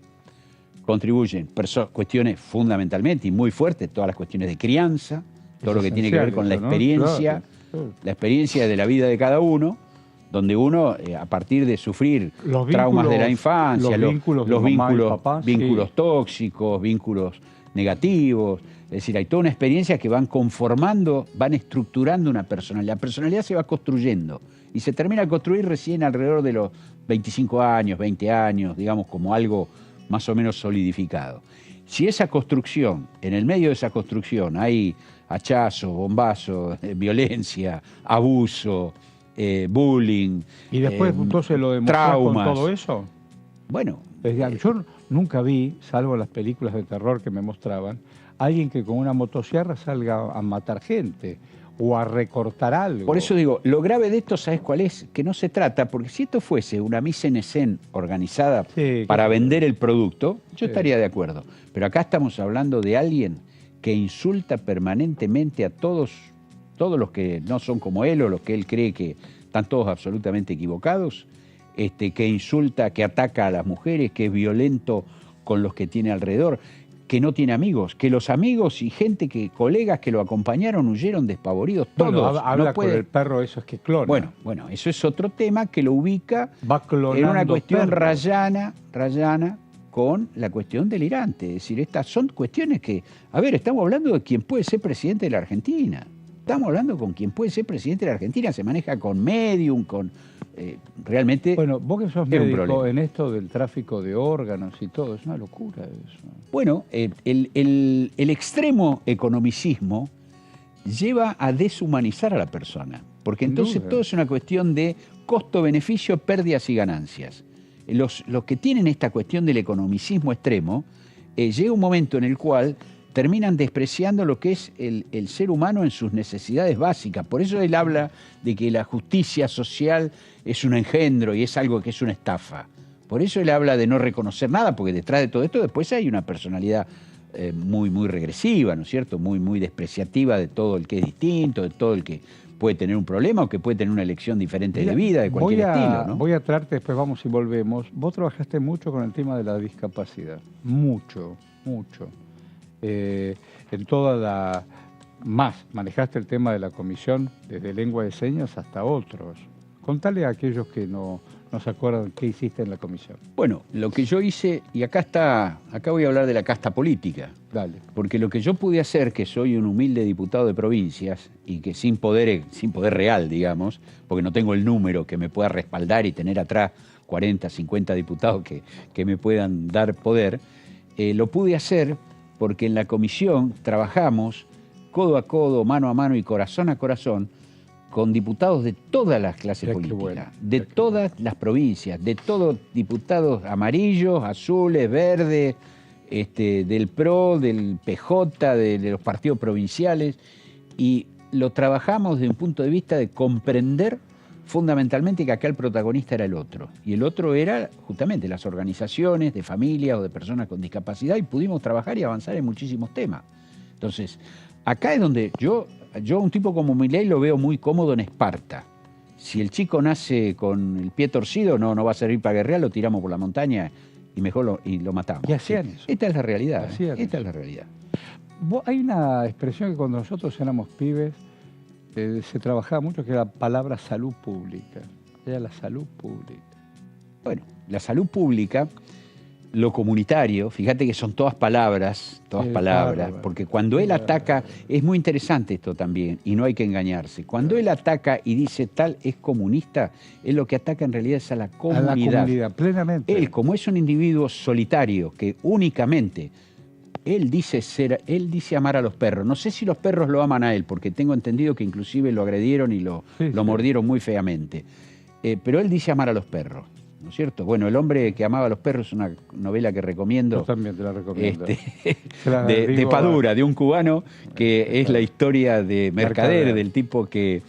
contribuyen cuestiones fundamentalmente y muy fuertes, todas las cuestiones de crianza, todo lo que tiene que ver con la experiencia, la experiencia de la vida de cada uno, donde uno, a partir de sufrir traumas de la infancia, los vínculos tóxicos, vínculos negativos, es decir, hay toda una experiencia que van conformando, van estructurando una personalidad. La personalidad se va construyendo y se termina de construir recién alrededor de los 25 años, 20 años, digamos, como algo más o menos solidificado. Si esa construcción, en el medio de esa construcción hay hachazo, bombazo, violencia, abuso, bullying, y después entonces lo demostrás con todo eso. Bueno, yo nunca vi, salvo las películas de terror que me mostraban, alguien que con una motosierra salga a matar gente o a recortar algo. Por eso digo, lo grave de esto, ¿sabes cuál es? Que no se trata, porque si esto fuese una mise en scène organizada para vender el producto, yo estaría de acuerdo. Pero acá estamos hablando de alguien que insulta permanentemente a todos los que no son como él o los que él cree que están todos absolutamente equivocados, que insulta, que ataca a las mujeres, que es violento con los que tiene alrededor, que no tiene amigos, que los amigos y colegas que lo acompañaron huyeron despavoridos, todos. Bueno, habla con el perro, eso es que clona. Bueno, eso es otro tema que lo ubica en una cuestión rayana con la cuestión delirante. Es decir, estas son cuestiones que, a ver, estamos hablando de quien puede ser presidente de la Argentina. Estamos hablando con quien puede ser presidente de la Argentina, se maneja con medium, con... realmente... Bueno, vos que sos médico en esto del tráfico de órganos y todo, es una locura eso. Bueno, el extremo economicismo lleva a deshumanizar a la persona. Porque Sin entonces duda. todo es una cuestión de costo-beneficio, pérdidas y ganancias. Los que tienen esta cuestión del economicismo extremo, llega un momento en el cual terminan despreciando lo que es el ser humano en sus necesidades básicas. Por eso él habla de que la justicia social es un engendro y es algo que es una estafa. Por eso él habla de no reconocer nada, porque detrás de todo esto después hay una personalidad muy, muy regresiva, ¿no es cierto? Muy, muy despreciativa de todo el que es distinto, de todo el que puede tener un problema o que puede tener una elección diferente de vida, de cualquier estilo, ¿no? Voy a traerte, después vamos y volvemos. Vos trabajaste mucho con el tema de la discapacidad. Mucho, mucho. En toda la... Más, manejaste el tema de la comisión desde lengua de señas hasta otros. Contale a aquellos que no se acuerdan qué hiciste en la comisión. Bueno, lo que yo hice, y acá voy a hablar de la casta política. Dale. Porque lo que yo pude hacer, que soy un humilde diputado de provincias, y que sin poder real, digamos, porque no tengo el número que me pueda respaldar y tener atrás 40, 50 diputados que me puedan dar poder, lo pude hacer porque en la comisión trabajamos codo a codo, mano a mano y corazón a corazón con diputados de todas las clases Qué políticas, bueno, de todas las provincias, de todos diputados amarillos, azules, verdes, del PRO, del PJ, de los partidos provinciales, y lo trabajamos desde un punto de vista de comprender fundamentalmente que acá el protagonista era el otro, y el otro era justamente las organizaciones de familias o de personas con discapacidad, y pudimos trabajar y avanzar en muchísimos temas. Entonces, acá es donde yo un tipo como Milei lo veo muy cómodo en Esparta. Si el chico nace con el pie torcido, no va a servir para guerrear, lo tiramos por la montaña y mejor lo matamos. Y hacían eso. Esta es la realidad. Hacían Esta eso. es la realidad. Hay una expresión que cuando nosotros éramos pibes se trabajaba mucho, que era la palabra salud pública. Era la salud pública. Bueno, la salud pública, lo comunitario, fíjate que son todas palabras, bárbaro. porque cuando él ataca, es muy interesante esto también, y no hay que engañarse. Cuando él ataca y dice tal es comunista, él lo que ataca en realidad es a la comunidad. A la comunidad, plenamente. Él, como es un individuo solitario, que únicamente él dice amar a los perros. No sé si los perros lo aman a él, porque tengo entendido que inclusive lo agredieron y lo mordieron muy feamente. Pero él dice amar a los perros, ¿no es cierto? Bueno, El hombre que amaba a los perros es una novela que recomiendo. Yo también te la recomiendo. De Padura, de un cubano, que es la historia de Mercader, del tipo que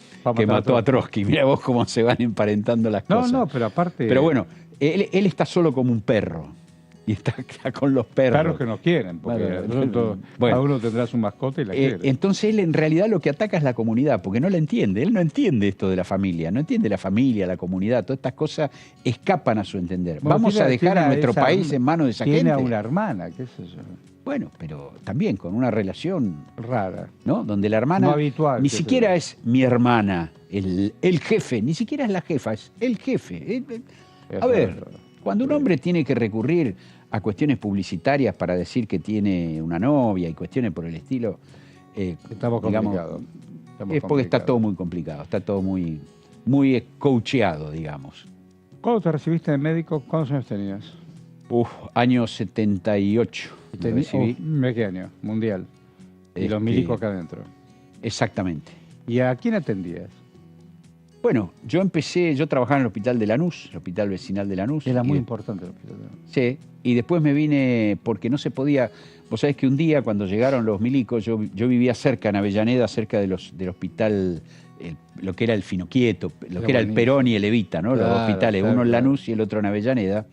mató a Trotsky. Mira vos cómo se van emparentando las cosas. No, pero aparte... Pero bueno, él está solo como un perro. Y está con los perros. Perros que no quieren, porque Bueno, cada uno tendrá su mascota y la quiere. Entonces él en realidad lo que ataca es la comunidad, porque no la entiende. Él no entiende esto de la familia, no entiende la familia, la comunidad, todas estas cosas escapan a su entender. Bueno, Vamos a dejar a nuestro país en manos de esa gente. Tiene a una hermana, qué sé yo. Bueno, pero también con una relación rara, ¿no? Donde la hermana no habitual, ni siquiera es mi hermana, el jefe, ni siquiera es la jefa, es el jefe. A ver, cuando un hombre tiene que recurrir a cuestiones publicitarias para decir que tiene una novia y cuestiones por el estilo, estamos complicados. Es porque está todo muy complicado, está todo muy, muy coacheado, digamos. ¿Cuándo te recibiste de médico? ¿Cuántos años tenías? Año 78 me recibí. ¿Qué año? Mundial. Y los milicos acá adentro. Exactamente. ¿Y a quién atendías? Bueno, yo trabajaba en el hospital de Lanús, el hospital vecinal de Lanús. Era muy importante el hospital de Lanús. Sí, y después me vine porque no se podía. Vos sabés que un día cuando llegaron los milicos, yo vivía cerca, en Avellaneda, cerca del hospital, lo que era el Finoquieto, lo que era el Perón y el Evita, ¿no? Los dos hospitales, uno en Lanús y el otro en Avellaneda.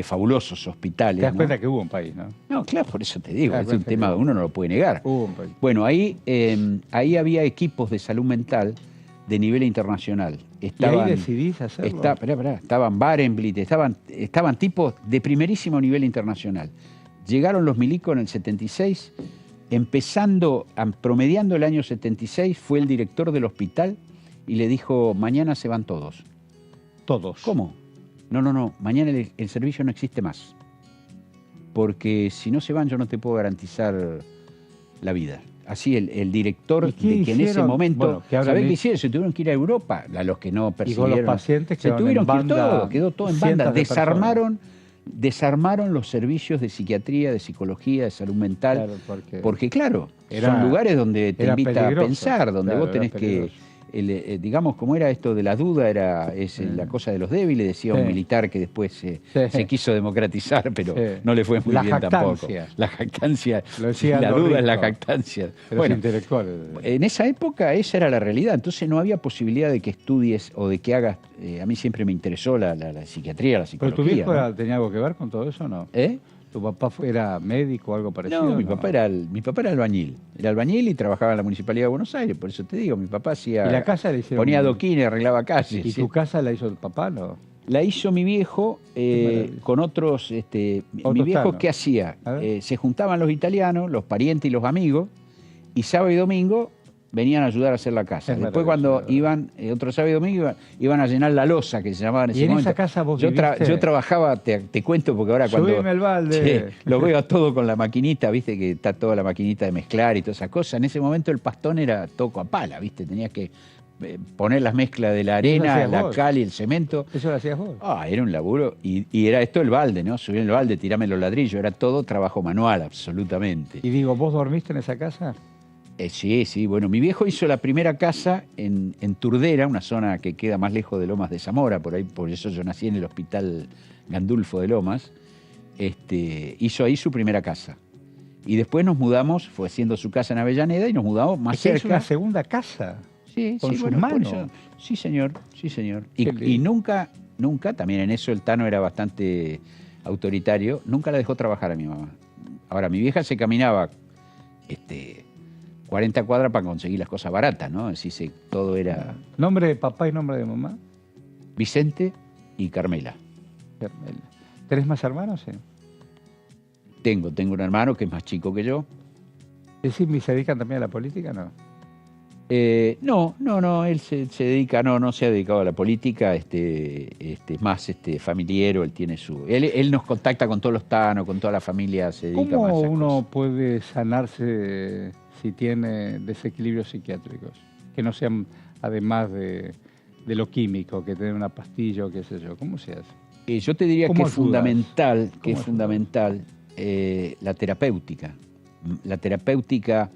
Fabulosos hospitales. Te das cuenta que hubo un país, ¿no? No, claro, por eso te digo, es un tema, uno no lo puede negar. Hubo un país. Bueno, ahí había equipos de salud mental de nivel internacional. ¿Y ahí decidís hacerlo? Estaban Barenblit, estaban tipos de primerísimo nivel internacional. Llegaron los milicos en el 76, promediando el año 76, fue el director del hospital y le dijo, mañana se van todos. ¿Todos? ¿Cómo? No, mañana el servicio no existe más. Porque si no se van yo no te puedo garantizar la vida. Así el director de que en ese momento, ¿sabés qué hicieron? Se tuvieron que ir a Europa, a los que no persiguieron. Y con los pacientes se tuvieron que ir todos, quedó todo en banda. Desarmaron desarmaron los servicios de psiquiatría, de psicología, de salud mental, Claro, porque claro, era- son lugares donde te era invita peligroso. a pensar, donde Claro, vos tenés era que, peligroso. digamos, como era esto de la duda, la cosa de los débiles, decía un Sí. militar que después se quiso democratizar, pero Sí. no le fue muy La bien jactancia. tampoco. La jactancia, Lo decía la Aldo duda es la Rico. jactancia. Pero Bueno, es intelectual. en esa época esa era la realidad, entonces no había posibilidad de que estudies o de que hagas, a mí siempre me interesó la psiquiatría, la ¿Pero psicología. tu viejo ¿no? tenía algo que ver con todo eso o no? ¿Eh? ¿Tu papá era médico o algo parecido? No, mi papá era albañil. Era albañil y trabajaba en la Municipalidad de Buenos Aires, por eso te digo, mi papá hacía... ¿Y la casa la hicieron? Ponía adoquines, arreglaba calles. ¿Y sí. tu casa la hizo el papá, no? La hizo mi viejo maravilla. con otros... mi Otros viejo, tanos. ¿qué hacía? A ver. Se juntaban los italianos, los parientes y los amigos, y sábado y domingo venían a ayudar a hacer la casa. Es Después cuando maravilloso. iban, otro sábado y domingo, iban a llenar la losa, que se llamaba en ¿Y ese en momento. esa casa vos yo viviste? trabajaba, te cuento, porque ahora cuando... Subime el balde. Sí, lo veo a todo con la maquinita, viste que está toda la maquinita de mezclar y toda esa cosa. En ese momento el pastón era toco a pala, viste, tenías que poner las mezclas de la arena, hacías la vos? cal y el cemento. ¿Eso lo hacías vos? Era un laburo. Y era esto el balde, ¿no? Subir el balde, tirarme los ladrillos. Era todo trabajo manual, absolutamente. Y digo, ¿vos dormiste en esa casa? Sí. Bueno, mi viejo hizo la primera casa en Turdera, una zona que queda más lejos de Lomas de Zamora, por ahí, por eso yo nací en el Hospital Gandulfo de Lomas. Hizo ahí su primera casa. Y después nos mudamos, fue haciendo su casa en Avellaneda y nos mudamos más Es que es cerca. una segunda casa. Sí, con sus por manos. eso. Sí, señor, sí, señor. Qué Y lindo. nunca, también en eso el Tano era bastante autoritario, nunca la dejó trabajar a mi mamá. Ahora, mi vieja se caminaba 40 cuadras para conseguir las cosas baratas, ¿no? Así todo era ¿Nombre de papá y nombre de mamá? Vicente y Carmela. Carmela. ¿Tenés más hermanos? Sí. Tengo un hermano que es más chico que yo. ¿Es decir, se dedican también a la política? No. No, él se dedica, no se ha dedicado a la política, es más familiero, él tiene él nos contacta con todos los tanos, con toda la familia, se dedica ¿Cómo más a esas uno cosas. puede sanarse si tiene desequilibrios psiquiátricos? Que no sean, además de lo químico, que tener una pastilla o qué sé yo. ¿Cómo se hace? Yo te diría ¿Cómo que es ayudas? fundamental, ¿Cómo ayudas? la terapéutica. La terapéutica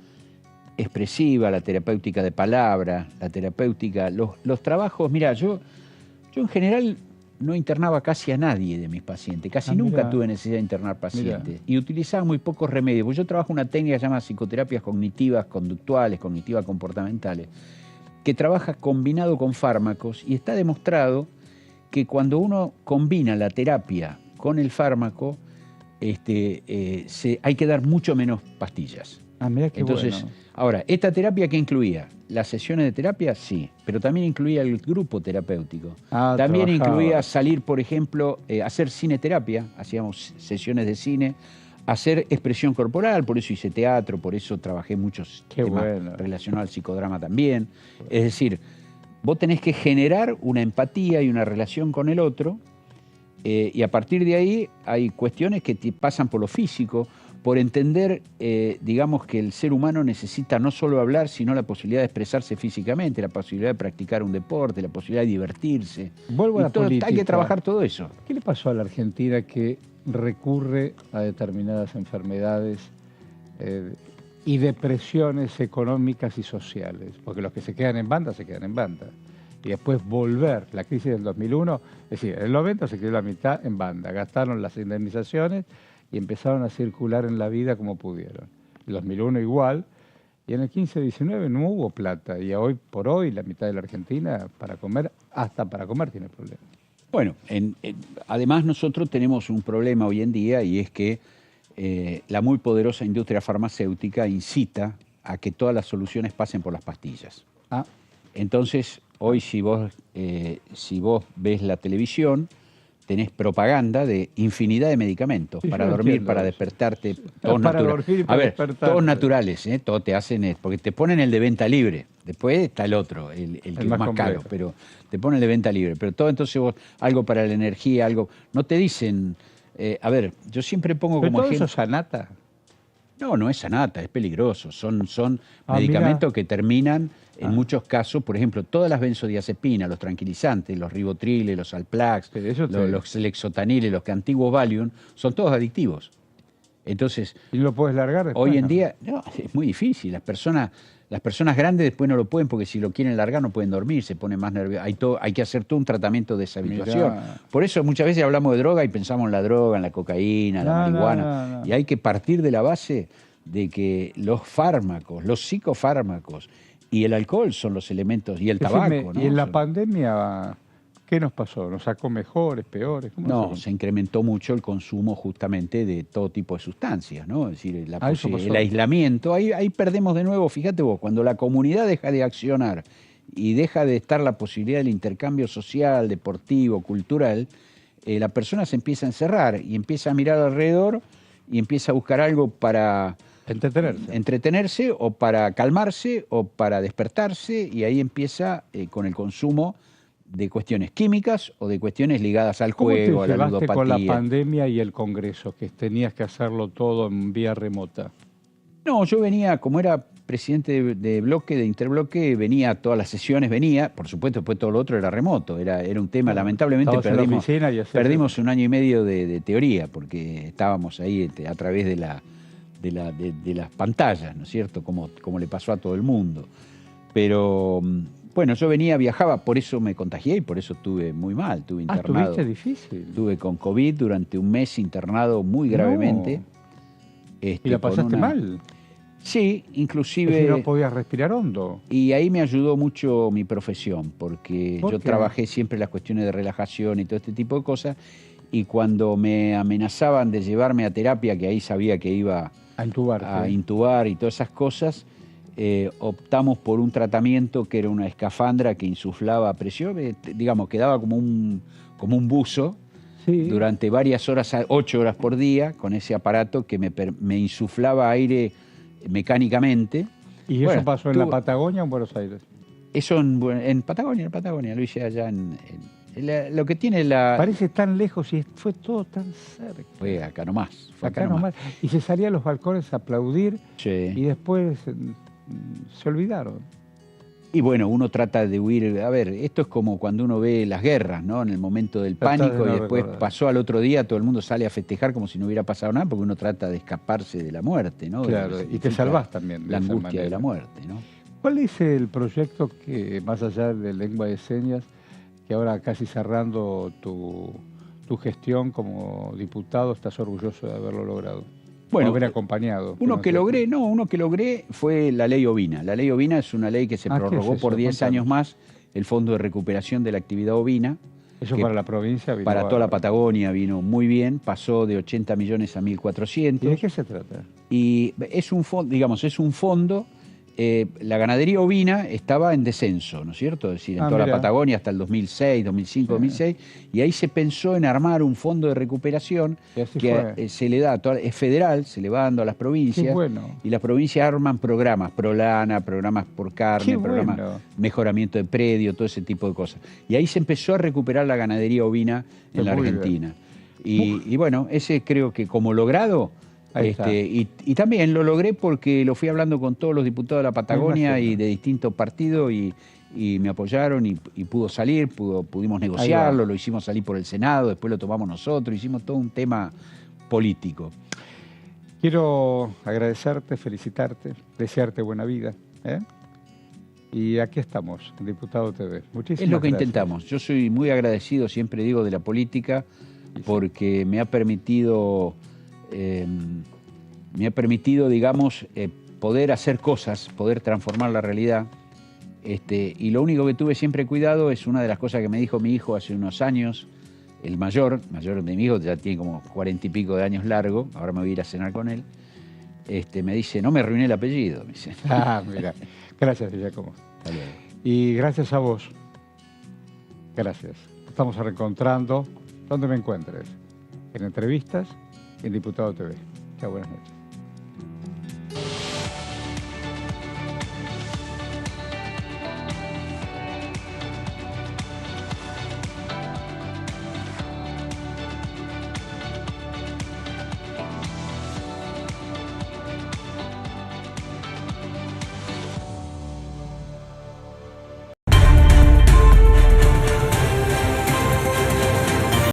expresiva, la terapéutica de palabra, la terapéutica, los trabajos. Mira, yo en general no internaba casi a nadie de mis pacientes, casi nunca mirá. tuve necesidad de internar pacientes y utilizaba muy pocos remedios, porque yo trabajo una técnica llamada psicoterapias cognitivas conductuales, cognitivas comportamentales, que trabaja combinado con fármacos y está demostrado que cuando uno combina la terapia con el fármaco, hay que dar mucho menos pastillas. Ah, mira qué Entonces, bueno. ahora, ¿esta terapia qué incluía? Las sesiones de terapia, sí, pero también incluía el grupo terapéutico. Ah, También trabajaba. incluía salir, por ejemplo, hacer cineterapia, hacíamos sesiones de cine, hacer expresión corporal, por eso hice teatro, por eso trabajé muchos Qué temas bueno. relacionados al psicodrama también. Es decir, vos tenés que generar una empatía y una relación con el otro, y a partir de ahí hay cuestiones que te pasan por lo físico, por entender, digamos, que el ser humano necesita no solo hablar, sino la posibilidad de expresarse físicamente, la posibilidad de practicar un deporte, la posibilidad de divertirse. Vuelvo a Y la todo, política. hay que trabajar todo eso. ¿Qué le pasó a la Argentina que recurre a determinadas enfermedades y depresiones económicas y sociales? Porque los que se quedan en banda, se quedan en banda. Y después volver, la crisis del 2001, es decir, en el 90 se quedó la mitad en banda, gastaron las indemnizaciones y empezaron a circular en la vida como pudieron. El 2001 igual, y en el 15-19 no hubo plata, y hoy por hoy la mitad de la Argentina para comer, hasta para comer tiene problemas. Bueno, además nosotros tenemos un problema hoy en día y es que la muy poderosa industria farmacéutica incita a que todas las soluciones pasen por las pastillas. Ah, Entonces, hoy si vos ves la televisión, tenés propaganda de infinidad de medicamentos Sí, para yo dormir, entiendo para eso. despertarte, todos Para naturales. dormir y A para ver, despertarte. todos naturales, todos te hacen, porque te ponen el de venta libre, después está el otro, el que es más más caro, complejo. pero te ponen el de venta libre, pero todo entonces vos, algo para la energía, algo, no te dicen, a ver, yo siempre pongo pero como todo eso ejemplo, es anata. No, no es sanata, es peligroso. Son Ah, medicamentos mirá. que terminan, en muchos casos, por ejemplo, todas las benzodiazepinas, los tranquilizantes, los ribotriles, los Alplax, Sí, eso te- los lexotaniles, los antiguos Valium, son todos adictivos. Entonces, ¿Y no lo puedes largar después? hoy en No. día, no, es muy difícil. Las personas grandes después no lo pueden porque si lo quieren largar no pueden dormir, se ponen más nerviosos. Hay que hacer todo un tratamiento de deshabituación. Mirá. Por eso muchas veces hablamos de droga y pensamos en la droga, en la cocaína, la No, marihuana. no, no. Y hay que partir de la base de que los fármacos, los psicofármacos y el alcohol son los elementos, y el Decime, tabaco, ¿no? ¿y en la Son- pandemia qué nos pasó? ¿Nos sacó mejores, peores? ¿Cómo No, nos se incrementó mucho el consumo justamente de todo tipo de sustancias, ¿no? Es decir, Eso pasó. el aislamiento, ahí perdemos de nuevo, fíjate vos, cuando la comunidad deja de accionar y deja de estar la posibilidad del intercambio social, deportivo, cultural, la persona se empieza a encerrar y empieza a mirar alrededor y empieza a buscar algo para entretenerse? entretenerse o para calmarse o para despertarse, y ahí empieza con el consumo de cuestiones químicas o de cuestiones ligadas al ¿Cómo te juego, a la llevaste con la ludopatía. pandemia y el Congreso, que tenías que hacerlo todo en vía remota? No, yo venía, como era presidente de bloque, de interbloque, venía a todas las sesiones, por supuesto, después todo lo otro era remoto, era un tema, Claro, lamentablemente estabas en la oficina y hacías perdimos un año y medio de teoría, porque estábamos ahí a través de las pantallas, ¿no es cierto? Como le pasó a todo el mundo. Pero bueno, yo viajaba, por eso me contagié y por eso estuve muy mal, estuve internado. ¿Estuviste difícil? Estuve con COVID durante un mes internado muy gravemente. ¿Y la con pasaste mal? Sí, Es inclusive. decir, no podías respirar hondo. Y ahí me ayudó mucho mi profesión, porque ¿Por yo qué? trabajé siempre en las cuestiones de relajación y todo este tipo de cosas, y cuando me amenazaban de llevarme a terapia, que ahí sabía que iba A intubarte. a intubar y todas esas cosas, optamos por un tratamiento que era una escafandra que insuflaba presión, digamos, quedaba como un buzo Sí. durante varias horas, 8 horas por día, con ese aparato que me insuflaba aire mecánicamente. ¿Y eso Bueno, pasó en la tuvo- Patagonia o en Buenos Aires? Eso en Patagonia, lo hice allá lo que tiene la... Parece tan lejos y fue todo tan cerca. Fue acá nomás, Acá nomás. Y se salía a los balcones a aplaudir Sí. y después se olvidaron. Y bueno, uno trata de huir. A ver, esto es como cuando uno ve las guerras, ¿no? En el momento del Tratás de pánico no y después recordar. pasó al otro día, todo el mundo sale a festejar como si no hubiera pasado nada, porque uno trata de escaparse de la muerte, ¿no? De lo Claro, que y te significa salvás también de la esa angustia de manera. la muerte, ¿no? ¿Cuál es el proyecto que, más allá de lengua de señas, que ahora casi cerrando tu gestión como diputado, estás orgulloso de haberlo logrado? Bueno, haber acompañado. Uno que logré fue la ley ovina. La ley ovina es una ley que se ¿qué es prorrogó eso? por 10 Contanos. años más, el Fondo de Recuperación de la Actividad Ovina. Eso que para la provincia vino Para toda la bárbaro. Patagonia vino muy bien, pasó de 80 millones a ¿Y de 1.400. qué se trata? Y es un fondo, la ganadería ovina estaba en descenso, ¿no es cierto? Es decir, en toda mira. la Patagonia hasta el 2006, 2005, 2006, y ahí se pensó en armar un fondo de recuperación Y así que fue. se le da, es federal, se le va dando a las provincias, Qué bueno. y las provincias arman programas, Prolana, programas por carne, Qué programas bueno. mejoramiento de predio, todo ese tipo de cosas. Y ahí se empezó a recuperar la ganadería ovina en la Muy bien. Argentina. Y bueno, ese creo que como logrado. Ahí está. Y también lo logré porque lo fui hablando con todos los diputados de la Patagonia imagino. y de distintos partidos y me apoyaron y pudo salir, pudimos Ahí negociarlo, va. lo hicimos salir por el Senado, después lo tomamos nosotros, hicimos todo un tema político. Quiero agradecerte, felicitarte, desearte buena vida. ¿eh? Y aquí estamos, en Diputado TV. Muchísimas Es lo que gracias. intentamos. Yo soy muy agradecido, siempre digo, de la política porque me ha permitido, digamos, poder hacer cosas, poder transformar la realidad. Y lo único que tuve siempre cuidado es una de las cosas que me dijo mi hijo hace unos años, el mayor de mi hijo, ya tiene como 40 y pico de años largo, ahora me voy a ir a cenar con él, me dice, no me arruiné el apellido, me dice. Ah, mira. Gracias, Giacomo. Hasta luego. Y gracias a vos. Gracias. Estamos reencontrando donde me encuentres. En entrevistas y en Diputado TV. Chao, buenas noches.